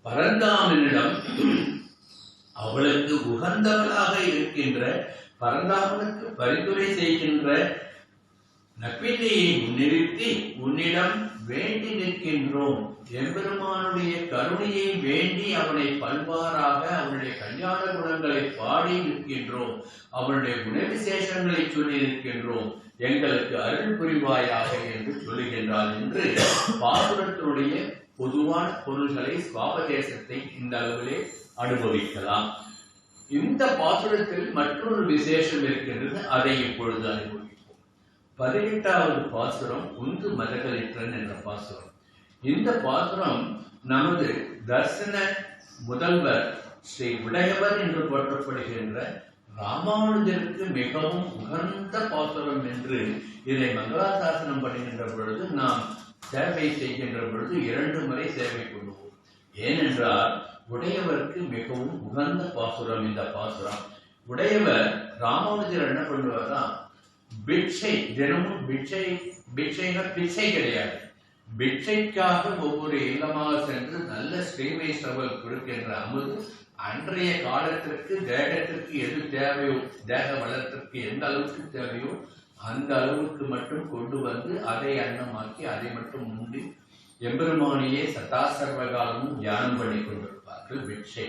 பரந்தாமனிடம் அவளுக்கு உகந்தவளாக இருக்கின்ற பரந்தாமனுக்கு பரிந்துரை செய்கின்ற நப்பிண்ணையை முன்னிறுத்தி உன்னிடம் வேண்டி நிற்கின்றோம். எம்பெருமானுடைய கருணையை வேண்டி அவனை பல்வாறாக அவனுடைய கல்யாண குணங்களை பாடி நிற்கின்றோம். அவனுடைய குணவிசேஷங்களை சொல்லி நிற்கின்றோம். எங்களுக்கு அருள் புரிவாயாக என்று சொல்லுகின்றார் என்று பாசுரத்தினுடைய பொதுவான பொருள்களை சுவாபதேசத்தை இந்த அளவிலே அனுபவிக்கலாம். இந்த பாசுரத்தில் மற்றொரு விசேஷம் இருக்கின்றது, அதை இப்பொழுது அனுபவிப்போம். 18வது பாசுரம் உந்து மதகளிற்றன் என்ற பாசுரம். இந்த பாசுரம் நமது தர்சன முதல்வர் ஸ்ரீ உடையவர் என்று போற்றப்படுகின்ற ராமானுஜருக்கு மிகவும் உகந்த பாசுரம் என்று இதை மங்களாசாசனம் பண்ணுகின்ற பொழுது நாம் சேவை செய்கின்ற பொழுது 2 முறை சேவை கொள்வோம். ஏனென்றால் உடையவருக்கு மிகவும் உகந்த பாசுரம் இந்த பாசுரம். உடையவர் ராமானுஜர் என்ன பண்ணுவார்னா பிட்சை தினமும் பிட்சை கிடையாது, பிட்சைக்காக ஒவ்வொரு இல்லமாக சென்று நல்ல ஸ்ரீவைஷ்ணவர் கொடுக்கின்ற அமுது அன்றைய காலத்திற்கு தேகத்திற்கு எது தேவையோ, தேக வளத்திற்கு எந்த அளவுக்கு தேவையோ அந்த அளவுக்கு மட்டும் கொண்டு வந்து அதை அன்னமாக்கி அதை மட்டும் உண்டி எம்பெருமானியே சதா சர்வகாலமும் தியானம் பண்ணி கொண்டிருப்பார்கள் பிட்சை.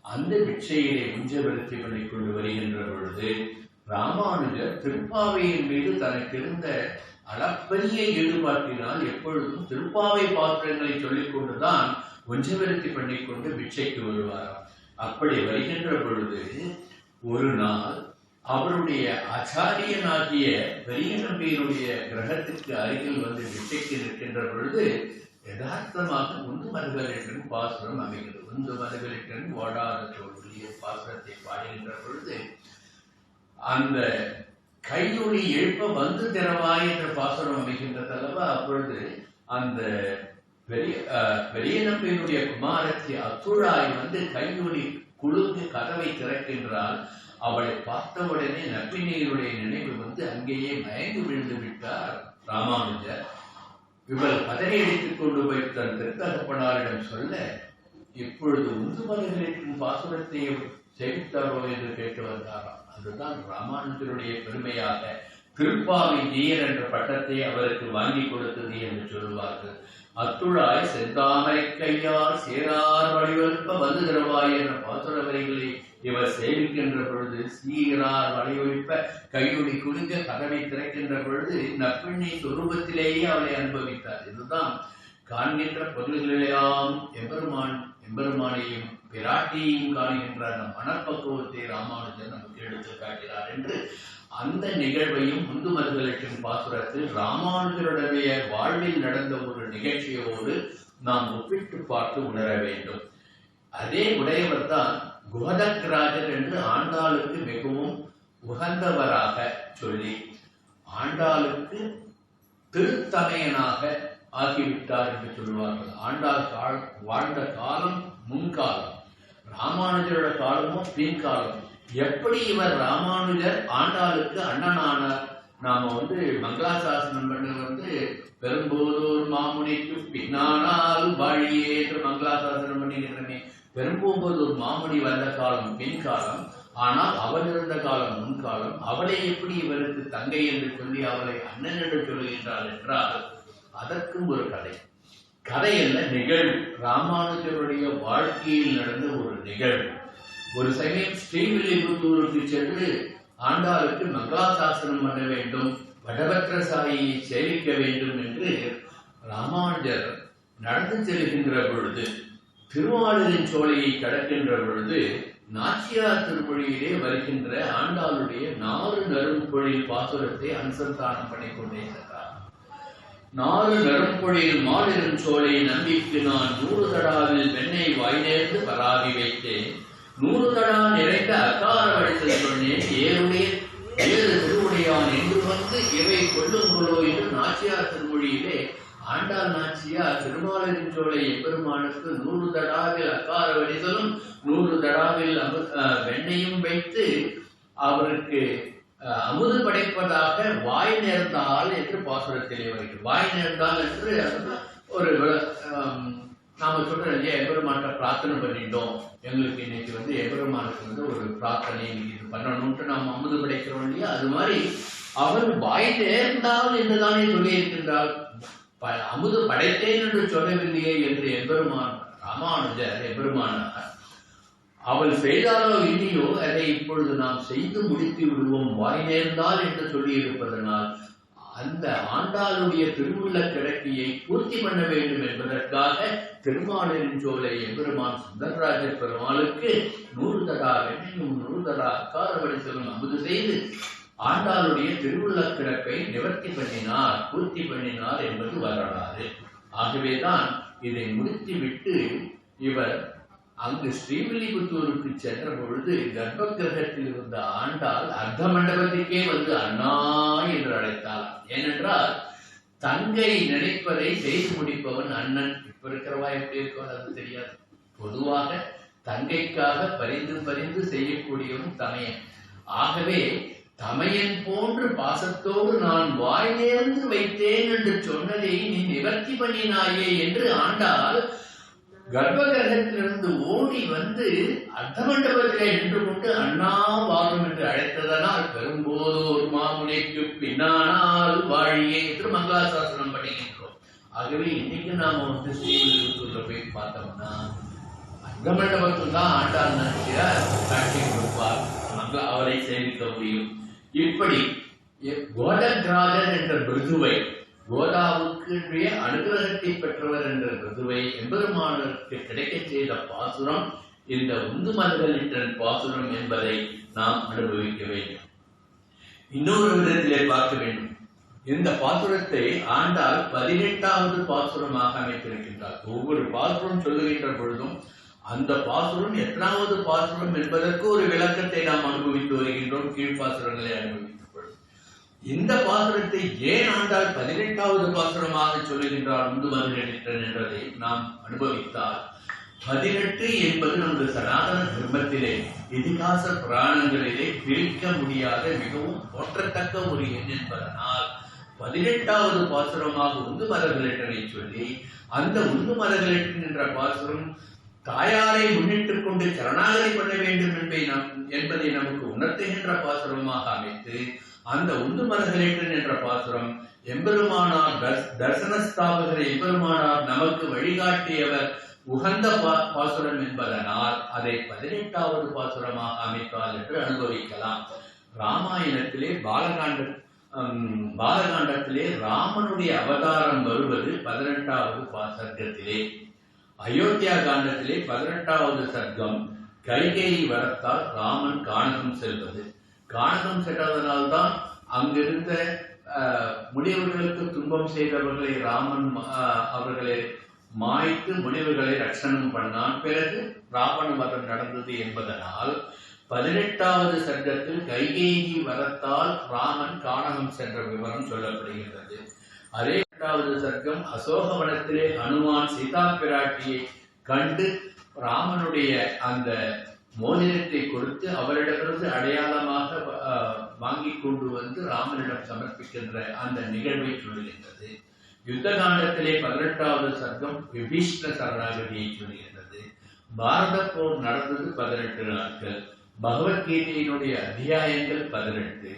அந்த பிட்சையிலே உஞ்சவருத்தி பண்ணி கொண்டு வருகின்ற பொழுது ராமானுஜர் திருப்பாவையின் மீது தனக்கு இருந்த அளப்பரிய ஈடுபாட்டினால் எப்பொழுதும் திருப்பாவை பாத்திரங்களை சொல்லிக் கொண்டுதான் உஞ்சவருத்தி பண்ணிக்கொண்டு பிட்சைக்கு வருவாராம். அப்படி வருகின்ற பொழுது ஒரு நாள் அவருடைய ஆச்சாரியனாகிய பெரிய நம்பியினுடைய கிரகத்திற்கு அருகில் வந்து பிட்சைக்கு நிற்கின்ற பொழுது யதார்த்தமாக உந்து மருகலிட்டன் பாசுரம் அமைகிறது. உந்து மருகலிட்டன் ஓடாத தோல்விய பாசுரத்தை பாடுகின்ற பொழுது அந்த கையொலி எழுப்ப வந்து திறவாய் என்ற பாசுரம் அமைகின்றது அல்லவா? அப்பொழுது அந்த பெரிய நம்பியினுடைய குமாரத்தி அத்துழாய் வந்து கையொலி குழுந்து கதவை திறக்கின்றால் அவளை பார்த்தவுடனே நப்பினியருடைய நினைவு வந்து அங்கேயே மயங்கி விழுந்து விட்டார் ராமானுஜர். இவள் பதவி அடித்துக் கொண்டு போய் தன் திருத்தகப்பனாரிடம் சொல்ல, இப்பொழுது உந்து மலைகளின் பாசுரத்தை செவித்தாரோ என்று கேட்டு வந்தாராம். அதுதான் ராமானுஜருடைய பெருமையாக திருப்பாவை ஜீயர் என்ற பட்டத்தை அவருக்கு வாங்கி கொடுத்தது என்று சொல்லுவார்கள். அத்துழாய் செந்தாமரை கையால் சேரார் வடிவெழுப்ப வந்து திறவாய் என்ற பாசுர வரிகளை இவர் சேவிக்கின்ற பொழுது சீரார் வடிவெழுப்ப கையொலி குலுங்க கதவை திறக்கின்ற பொழுது நப்பிண்ணை சொரூபத்திலேயே அவளை அனுபவித்தார். இதுதான் காண்கின்ற பொருள்களெல்லாம் எம்பெருமானையும் பிராட்டியையும் காணுகின்ற அந்த மனப்பக்குவத்தை ராமானுஜர் நமக்கு எடுத்து காட்டுகிறார் என்று அந்த நிகழ்வையும் முந்து மருகலிட்டன் பாசுரத்தில் ராமானுஜருடைய வாழ்வில் நடந்த ஒரு நிகழ்ச்சியோடு நாம் ஒப்பிட்டு பார்த்து உணர வேண்டும். அதே உடையவர் தான் கோதக்ராஜர் என்று ஆண்டாளுக்கு மிகவும் உகந்தவராக சொல்லி ஆண்டாளுக்கு திருத்தமையனாக ஆகிவிட்டார் என்று சொல்லுவார்கள். ஆண்டாள் வாழ்ந்த காலம் முன்காலம், ராமானுஜரோட காலமோ பின்காலம். எப்படி இவர் ராமானுஜர் ஆண்டாளுக்கு அண்ணனானார்? நாம மங்களாசாசனம் பண்ண பெரும்போதூர் மாமுனிக்கு பின்னானால் வாழியே என்று மங்களாசாசனம் பண்ணிக்கிறமே. பெரும்போதூர் மாமுனி வந்த காலம் பின்காலம், ஆனால் அவள் இருந்த காலம் முன்காலம். அவளை எப்படி இவருக்கு தங்கை என்று சொல்லி அவளை அண்ணன் என்று சொல்கின்றாள் என்றால் அதற்கும் ஒரு கதை. கதை அல்ல, நிகழ்வு. ராமானுஜருடைய வாழ்க்கையில் நடந்த ஒரு நிகழ்வு. ஒரு சமயம் ஸ்ரீவில்லிபுத்தூருக்கு சென்று ஆண்டாளுக்கு மங்களாசாசனம் பண்ண வேண்டும், வடபத்திரசாயியை சேவிக்க வேண்டும் என்று ராமானுஜர் நடந்து செல்கின்ற பொழுது, திருவாளரின் சோலையை கடக்கின்ற பொழுது, நாச்சியார் திருமொழியிலே வருகின்ற ஆண்டாளுடைய 4 நறும்பொழில் பாசுரத்தை அனுசந்தானம் பண்ணிக்கொண்டே சென்றார். 4 நறும்பொழில் மாலிரும் சோலை நம்பிக்கு நான் 100 தடாவில் வெண்ணெய் வாய் நேர்ந்து பராவி வைத்தேன், 100 தடா நிறைந்த அகார வடித்தல் சொன்னேன், ஏறு திருவுடையான் என்று வந்து இவை கொள்ளுங்களோ என்று நாச்சியார் திருமொழியிலே ஆண்டாள் நாச்சியார் திருமாலின் சோலை எம்பெருமானுக்கு 100 தடாவில் அகார வடிதலும் 100 தடாவில் வெண்ணையும் வைத்து அவருக்கு அமுது படைப்பதாக வாய் நேர்ந்தால் என்று பாசுரத்திலே வருகிறது. வாய் நேர்ந்தால் என்று ஒரு நாம சொல்றோம் இல்லையா, எம்பெருமான்கிட்ட பிரார்த்தனை பண்ணிட்டோம், எங்களுக்கு இன்னைக்கு எம்பெருமானுக்கு ஒரு பிரார்த்தனை இது பண்ணணும்ட்டு நாம் அமுது படைக்கிறோம் இல்லையா, அது மாதிரி அவன் வாய் நேர்ந்தால் என்றுதானே சொல்லி இருக்கின்றால், அமுது படைத்தேன் என்று சொல்லவில்லையே என்று எம்பெருமான் ராமானுஜர் எம்பெருமானார் அவள் செய்தாலோ இல்லையோ அதை இப்பொழுது நாம் செய்து முடித்து விடுவோம் வாய் நேர்ந்தால் என்று சொல்லி இருப்பதனால் அந்த ஆண்டாளுடைய திருவுள்ள கிடக்கையை பூர்த்தி பண்ண வேண்டும் என்பதற்காக திருமாலின் சோலை எம்பெருமான் சுந்தரராஜ பெருமாளுக்கு 100 தடா வெண்ணையும் 100 தடா அக்கார வடித்தலும் அமுது செய்து ஆண்டாளுடைய திருவுள்ள கிடப்பை நிவர்த்தி பண்ணினார், பூர்த்தி பண்ணினார் என்பது வரலாறு. ஆகவேதான் இதை முடித்துவிட்டு இவர் அங்கு ஸ்ரீவில்லிபுத்தூருக்கு சென்ற பொழுது கர்ப்ப கிரகத்தில் இருந்த ஆண்டாள் அர்த்த மண்டபத்திற்கே வந்து அண்ணா என்று அழைத்தாள். ஏனென்றால் தங்கை நினைப்பதை செய்து முடிப்பவன் அண்ணன். இப்ப இருக்கிறவா எப்படி இருக்கோ அது தெரியாது. பொதுவாக தங்கைக்காக பரிந்து பரிந்து செய்யக்கூடியவன் தமையன். ஆகவே தமையன் போன்று பாசத்தோடு நான் வாய் நேர்ந்து வைத்தேன் என்று சொன்னதை நீ நிவர்த்தி பண்ணினாயே என்று ஆண்டாள் கர்ப்பகிரகத்திலிருந்து ஓடி வந்து அர்த்த மண்டபத்திலே நின்று கொண்டு அண்ணா வாரும் என்று அழைத்ததனால் பெரும்போதோர் மாமுனைக்கு பின்னானால் வாழியே என்று மங்களாசாசனம் பண்ணுகின்றோம். ஆகவே இன்னைக்கு நாம ஸ்ரீவில்லிபுத்தூர்ல போய் பார்த்தோம்னா அர்த்த மண்டபத்தில் தான் ஆண்டாள் நாச்சியார் காட்சி கொடுப்பார், அவரை சேமிக்க முடியும். இப்படி கோதகிராஜன் என்ற பிருதுவை, கோதாவுக்கு அனுகிரகத்தை பெற்றவர் என்ற பிருதுவை எம்பெருமானுக்கு கிடைக்க செய்த பாசுரம் இந்த உந்து மல்களின் பாசுரம் என்பதை நாம் அனுபவிக்க வேண்டும். இன்னொரு விதத்திலே பார்க்க வேண்டும். இந்த பாசுரத்தை ஆண்டாள் 18வது பாசுரமாக அமைத்திருக்கின்றார். ஒவ்வொரு பாசுரம் சொல்லுகின்ற பொழுதும் அந்த பாசுரம் எத்தனாவது பாசுரம் என்பதற்கு ஒரு விளக்கத்தை நாம் அனுபவித்து வருகின்றோம், கீழ்பாசுரங்களை அனுபவித்து. இந்த பாசுரத்தை ஏன் ஆண்டாள் 18வது பாசுரமாக சொல்லுகின்றார் உந்து மல்களின் என்றதை நாம் அனுபவித்தால், 18 என்பது நமது சனாதன தர்மத்திலே இதிகாச புராணங்களிலே பிரிக்க முடியாத மிகவும் போற்றத்தக்க ஒரு எண் என்பதனால் 18வது பாசுரமாக உந்து மலர்களிட்டனை சொல்லி அந்த உந்து மலர்களிட்டன் என்ற பாசுரம் தாயாரை முன்னிட்டுக் கொண்டு சரணாகதி பண்ண வேண்டும் என்பதை நமக்கு உணர்த்துகின்ற பாசுரமாக அமைத்து அந்த உந்து மலர்களிட்டன் என்ற பாசுரம் எம்பெருமானார் தர்சனஸ்தாபகர் எம்பெருமானார் நமக்கு வழிகாட்டியவர் உகந்த பாசுரம் என்பதனால் அதை 18வது பாசுரமாக அமைத்தால் என்று அனுபவிக்கலாம். ராமாயணத்திலே பாலகாண்டத்திலே ராமனுடைய அவதாரம் வருவது 18வது சர்க்கத்திலே. அயோத்தியா காண்டத்திலே 18வது சர்க்கம் கைகேயி வரத்தால் ராமன் கானகம் செல்வது. கானகம் சென்றதனால்தான் அங்கிருந்த முனிவர்களுக்கு துன்பம் செய்தவர்களை ராமன் அவர்களை மாய்த்து முனிவர்களை ரட்சணம் பண்ணான். பிறகு ராவண வதம் நடந்தது என்பதனால் 18வது சர்க்கத்தில் கைகேயி வரத்தால் ராமன் கானகம் சென்ற விவரம் சொல்லப்படுகின்றது. அதே 8வது சர்க்கம் அசோகவனத்திலே ஹனுமான் சீதா பிராட்டியை கண்டு ராமனுடைய அந்த மோதிரத்தை கொடுத்து அவரிடமிருந்து அடையாளமாக வாங்கி கொண்டு வந்து ராமனிடம் சமர்ப்பிக்கின்ற அந்த நிகழ்வை சொல்லுகின்றது. யுத்த காண்டத்திலே 18வது சர்க்கம் விபீஷ்ண சரணாகதியை சொல்லுகின்றது. பாரத போர் நடந்தது 18 நாட்கள். பகவத்கீதையினுடைய அத்தியாயங்கள் 18.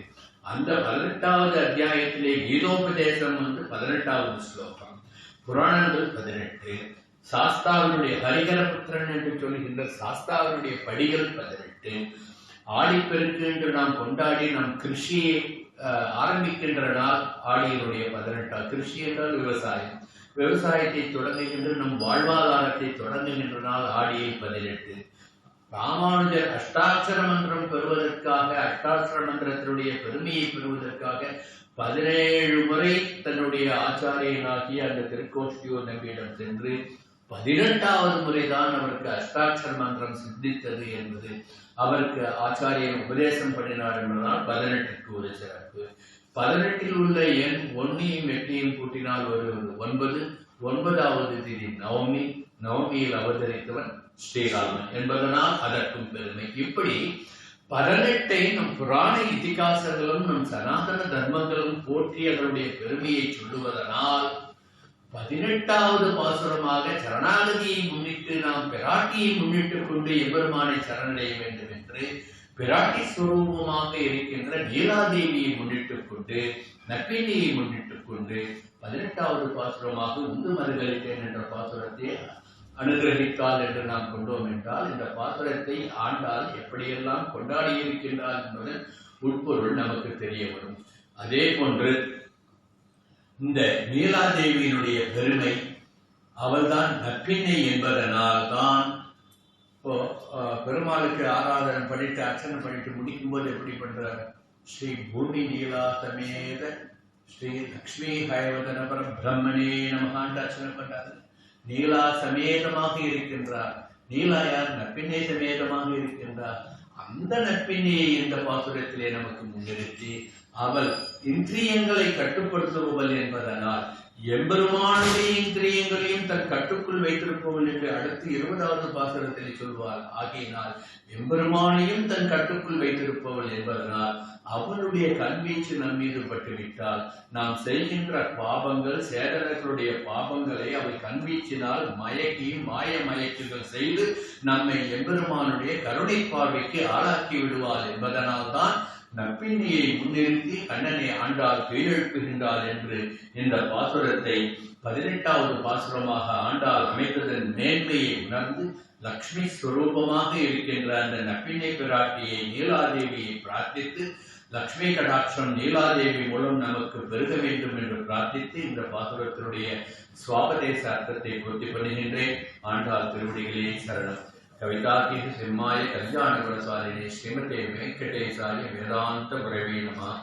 அந்த 18வது அத்தியாயத்திலே கீதோபதேசம் 18வது ஸ்லோகம், புராணங்கள் 18, சாஸ்தாவினுடைய ஹரிகரபுத்திரன் என்று சொல்கின்ற சாஸ்தாவினுடைய படிகள் 18, ஆடிப்பெருக்கு என்று நாம் கொண்டாடி நம் கிருஷியை ஆரம்பிக்கின்ற நாள் ஆடியினுடைய 18. கிருஷி என்றால் விவசாயம், விவசாயத்தை தொடங்குகின்ற நம் வாழ்வாதாரத்தை தொடங்குகின்ற நாள் ஆடியில் 18. ராமானுஜர் அஷ்டாட்சர மந்திரம் பெறுவதற்காக, அஷ்டாட்சர மந்திரத்தினுடைய பெருமையை பெறுவதற்காக 17 முறை தன்னுடைய ஆச்சாரியனாகிய அந்த திருக்கோஷ்டியூர் நம்பியிடம் சென்று 18வது முறைதான் அவருக்கு அஷ்டாட்சர மந்திரம் சித்தித்தது என்பது அவருக்கு ஆச்சாரியன் உபதேசம் பண்ணினார் என்பதால் 18க்கு ஒரு சிறப்பு. 18இல் உள்ள எண் 1ஐயும் 8ஐயும் கூட்டினால் வருவது 9. 9வது திதி நவமி, நவமியில் அவதரித்தவன் ஸ்ரீராமன் என்பதனால் அதற்கும் பெருமை. இப்படி 18ஐ நம் புராண இதிகாசங்களும் நம் சனாதன தர்மங்களும் போற்றி அதனுடைய பெருமையை சொல்லுவதனால் 18வது பாசுரமாக சரணாகதியை முன்னிட்டு நாம் பிராட்டியை முன்னிட்டுக் கொண்டு எம்பெருமானை சரணடைய வேண்டும் என்று பிராட்டி ஸ்வரூபமாக இருக்கின்ற நீலாதேவியை முன்னிட்டுக் கொண்டு நற்பினியை முன்னிட்டுக் கொண்டு 18வது பாசுரமாக உந்து மறுகளித்தேன் என்ற பாசுரத்தை அனுகிரகித்தால் என்று நாம் கொண்டோம் என்றால் இந்த பாசுரத்தை ஆண்டால் எப்படியெல்லாம் கொண்டாடி இருக்கின்றார் என்பதன் உட்பொருள் நமக்கு தெரிய வரும். அதே போன்று இந்த நீலாதேவியினுடைய பெருமை, அவள்தான் நற்பின்னை என்பதனால் தான் பெருமாளுக்கு ஆராதனை பண்ணிட்டு அர்ச்சனை பண்ணிட்டு முடிக்கும் போது எப்படி பண்றார்? ஸ்ரீ பூமி நீலா சமேத ஸ்ரீ லக்ஷ்மி ஹயவதன பரபிரம்மனே நமகாண்டு அர்ச்சனை பண்றாரு. நீலா சமேதமாக இருக்கின்றார். நீலா யார்? நற்பின்னை சமேதமாக இருக்கின்றார். அந்த நற்பின்னையை இந்த பாசுரத்திலே நமக்கு முன்னிறுத்தி அவள் இந்திரியங்களை கட்டுப்படுத்துபவள் என்பதனால் எம்பெருமானுடைய இந்திரியங்களையும் தன் கட்டுக்குள் வைத்திருப்பவள் என்று அடுத்து 20வது பாசுரத்தில் சொல்வாள். ஆகையினால் எம்பெருமானையும் தன் கட்டுக்குள் வைத்திருப்பவள் என்பதனால் அவளுடைய கண்வீச்சு நம் மீது பட்டுவிட்டால் நாம் செய்கின்ற பாபங்கள், சேதனர்களுடைய பாபங்களை அவள் கண்வீச்சினால் மயக்கி மாய மயக்குகள் செய்து நம்மை எம்பெருமானுடைய கருணை பார்வைக்கு ஆளாக்கி விடுவாள் என்பதனால் தான் நற்பின்னையை முன்னிறுத்தி கண்ணனை ஆண்டாள் கீழெழுப்புகின்றாள் என்று இந்த பாசுரத்தை 18வது பாசுரமாக ஆண்டாள் அமைத்ததன் மேன்மையை உணர்ந்து லக்ஷ்மி ஸ்வரூபமாக இருக்கின்ற அந்த நற்பின்னை பிராட்டியை நீலாதேவியை பிரார்த்தித்து லக்ஷ்மி கடாட்சம் நீலாதேவி மூலம் நமக்கு பெருக வேண்டும் என்று பிரார்த்தித்து இந்த பாசுரத்தினுடைய சுவாபதேச அர்த்தத்தை பூர்த்தி பண்ணுகின்றேன். ஆண்டாள் திருவடிகளே சரணம். कवितार्किक सिंहाय कल्याण गुणसालिने श्रीमते वेंकटेशाय वेदांत गुरवे नमः।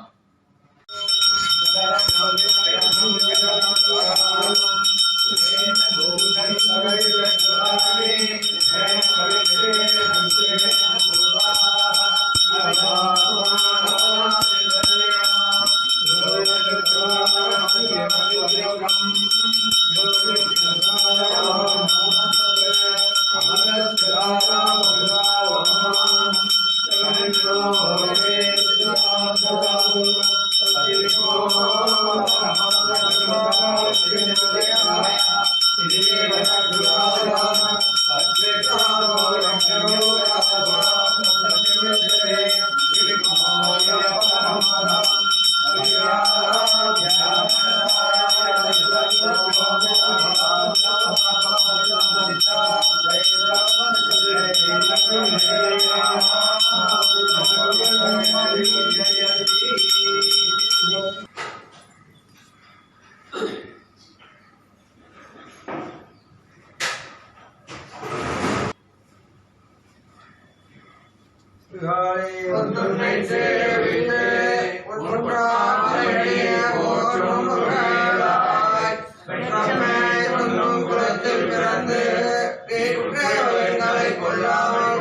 கொள்ளாமல்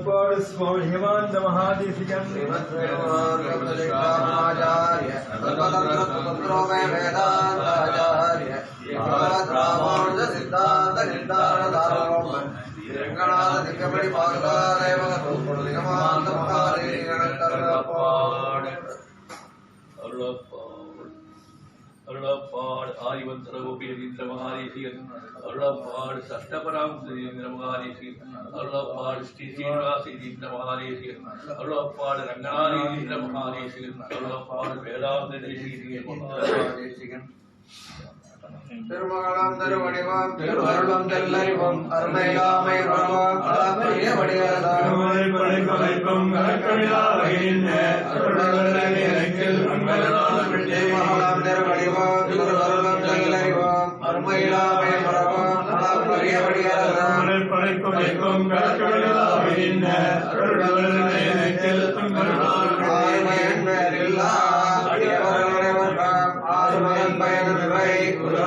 स्वामी हेमांत महादेशिकन
அருளப்பாடு ஆதிவந்தர கோபியதீந்திர மகாதேசிகன் அருளப்பாடு சஷ்டபராம் சுதீந்திர மகாதேசிகன் அருளப்பாடு ஸ்ரீ ஸ்ரீனிவாசீந்திர மகாதேசிகன் அருளப்பாடு ரங்கநாதீந்திர மகாதேசிகன் அருளப்பாடு வேதாந்த தேசிகன்
திருமகளாம் திருவடிவாம் திருவருளம் தெல்லறிவும் அருமையாமை பிரமாம் அளப்பரிய வடிவதாம்
படைப்படைக்கும் கலக்கமில்லாத
திருமகளாம் திருவடிவாம் திருவருளம் தெல்லறிவும் அருமையாமை பிரமாம் அளப்பரிய வடிவதாம்
படைப்படைக்கும் கலக்கமில்லாத
ஆய்மையன் மேலில்லா அடியவர்களுடையவர்காம் ஆறுமயன் பயனமிவை
கொண்டு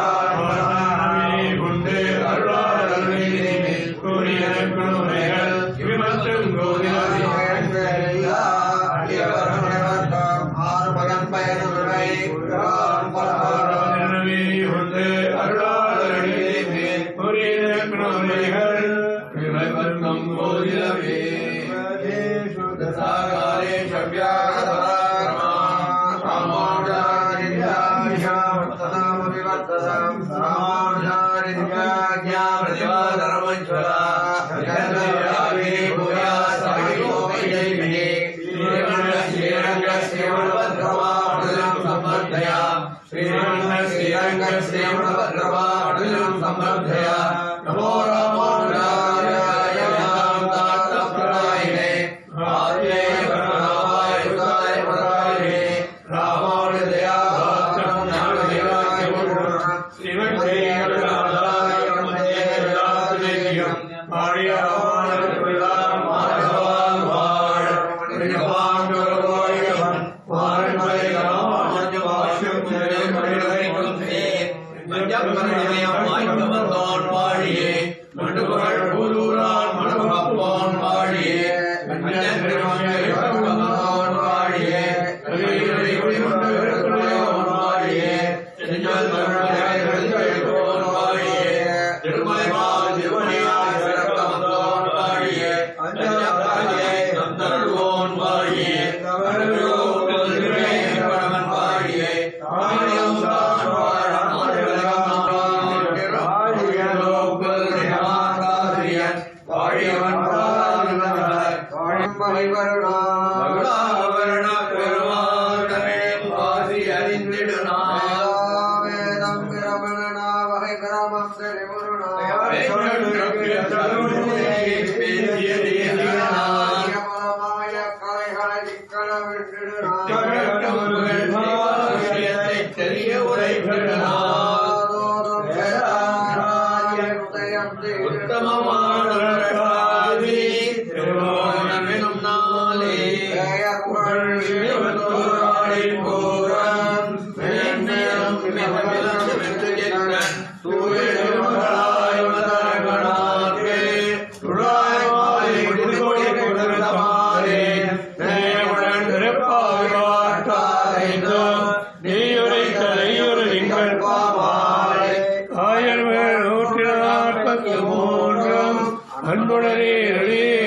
அன்புடனே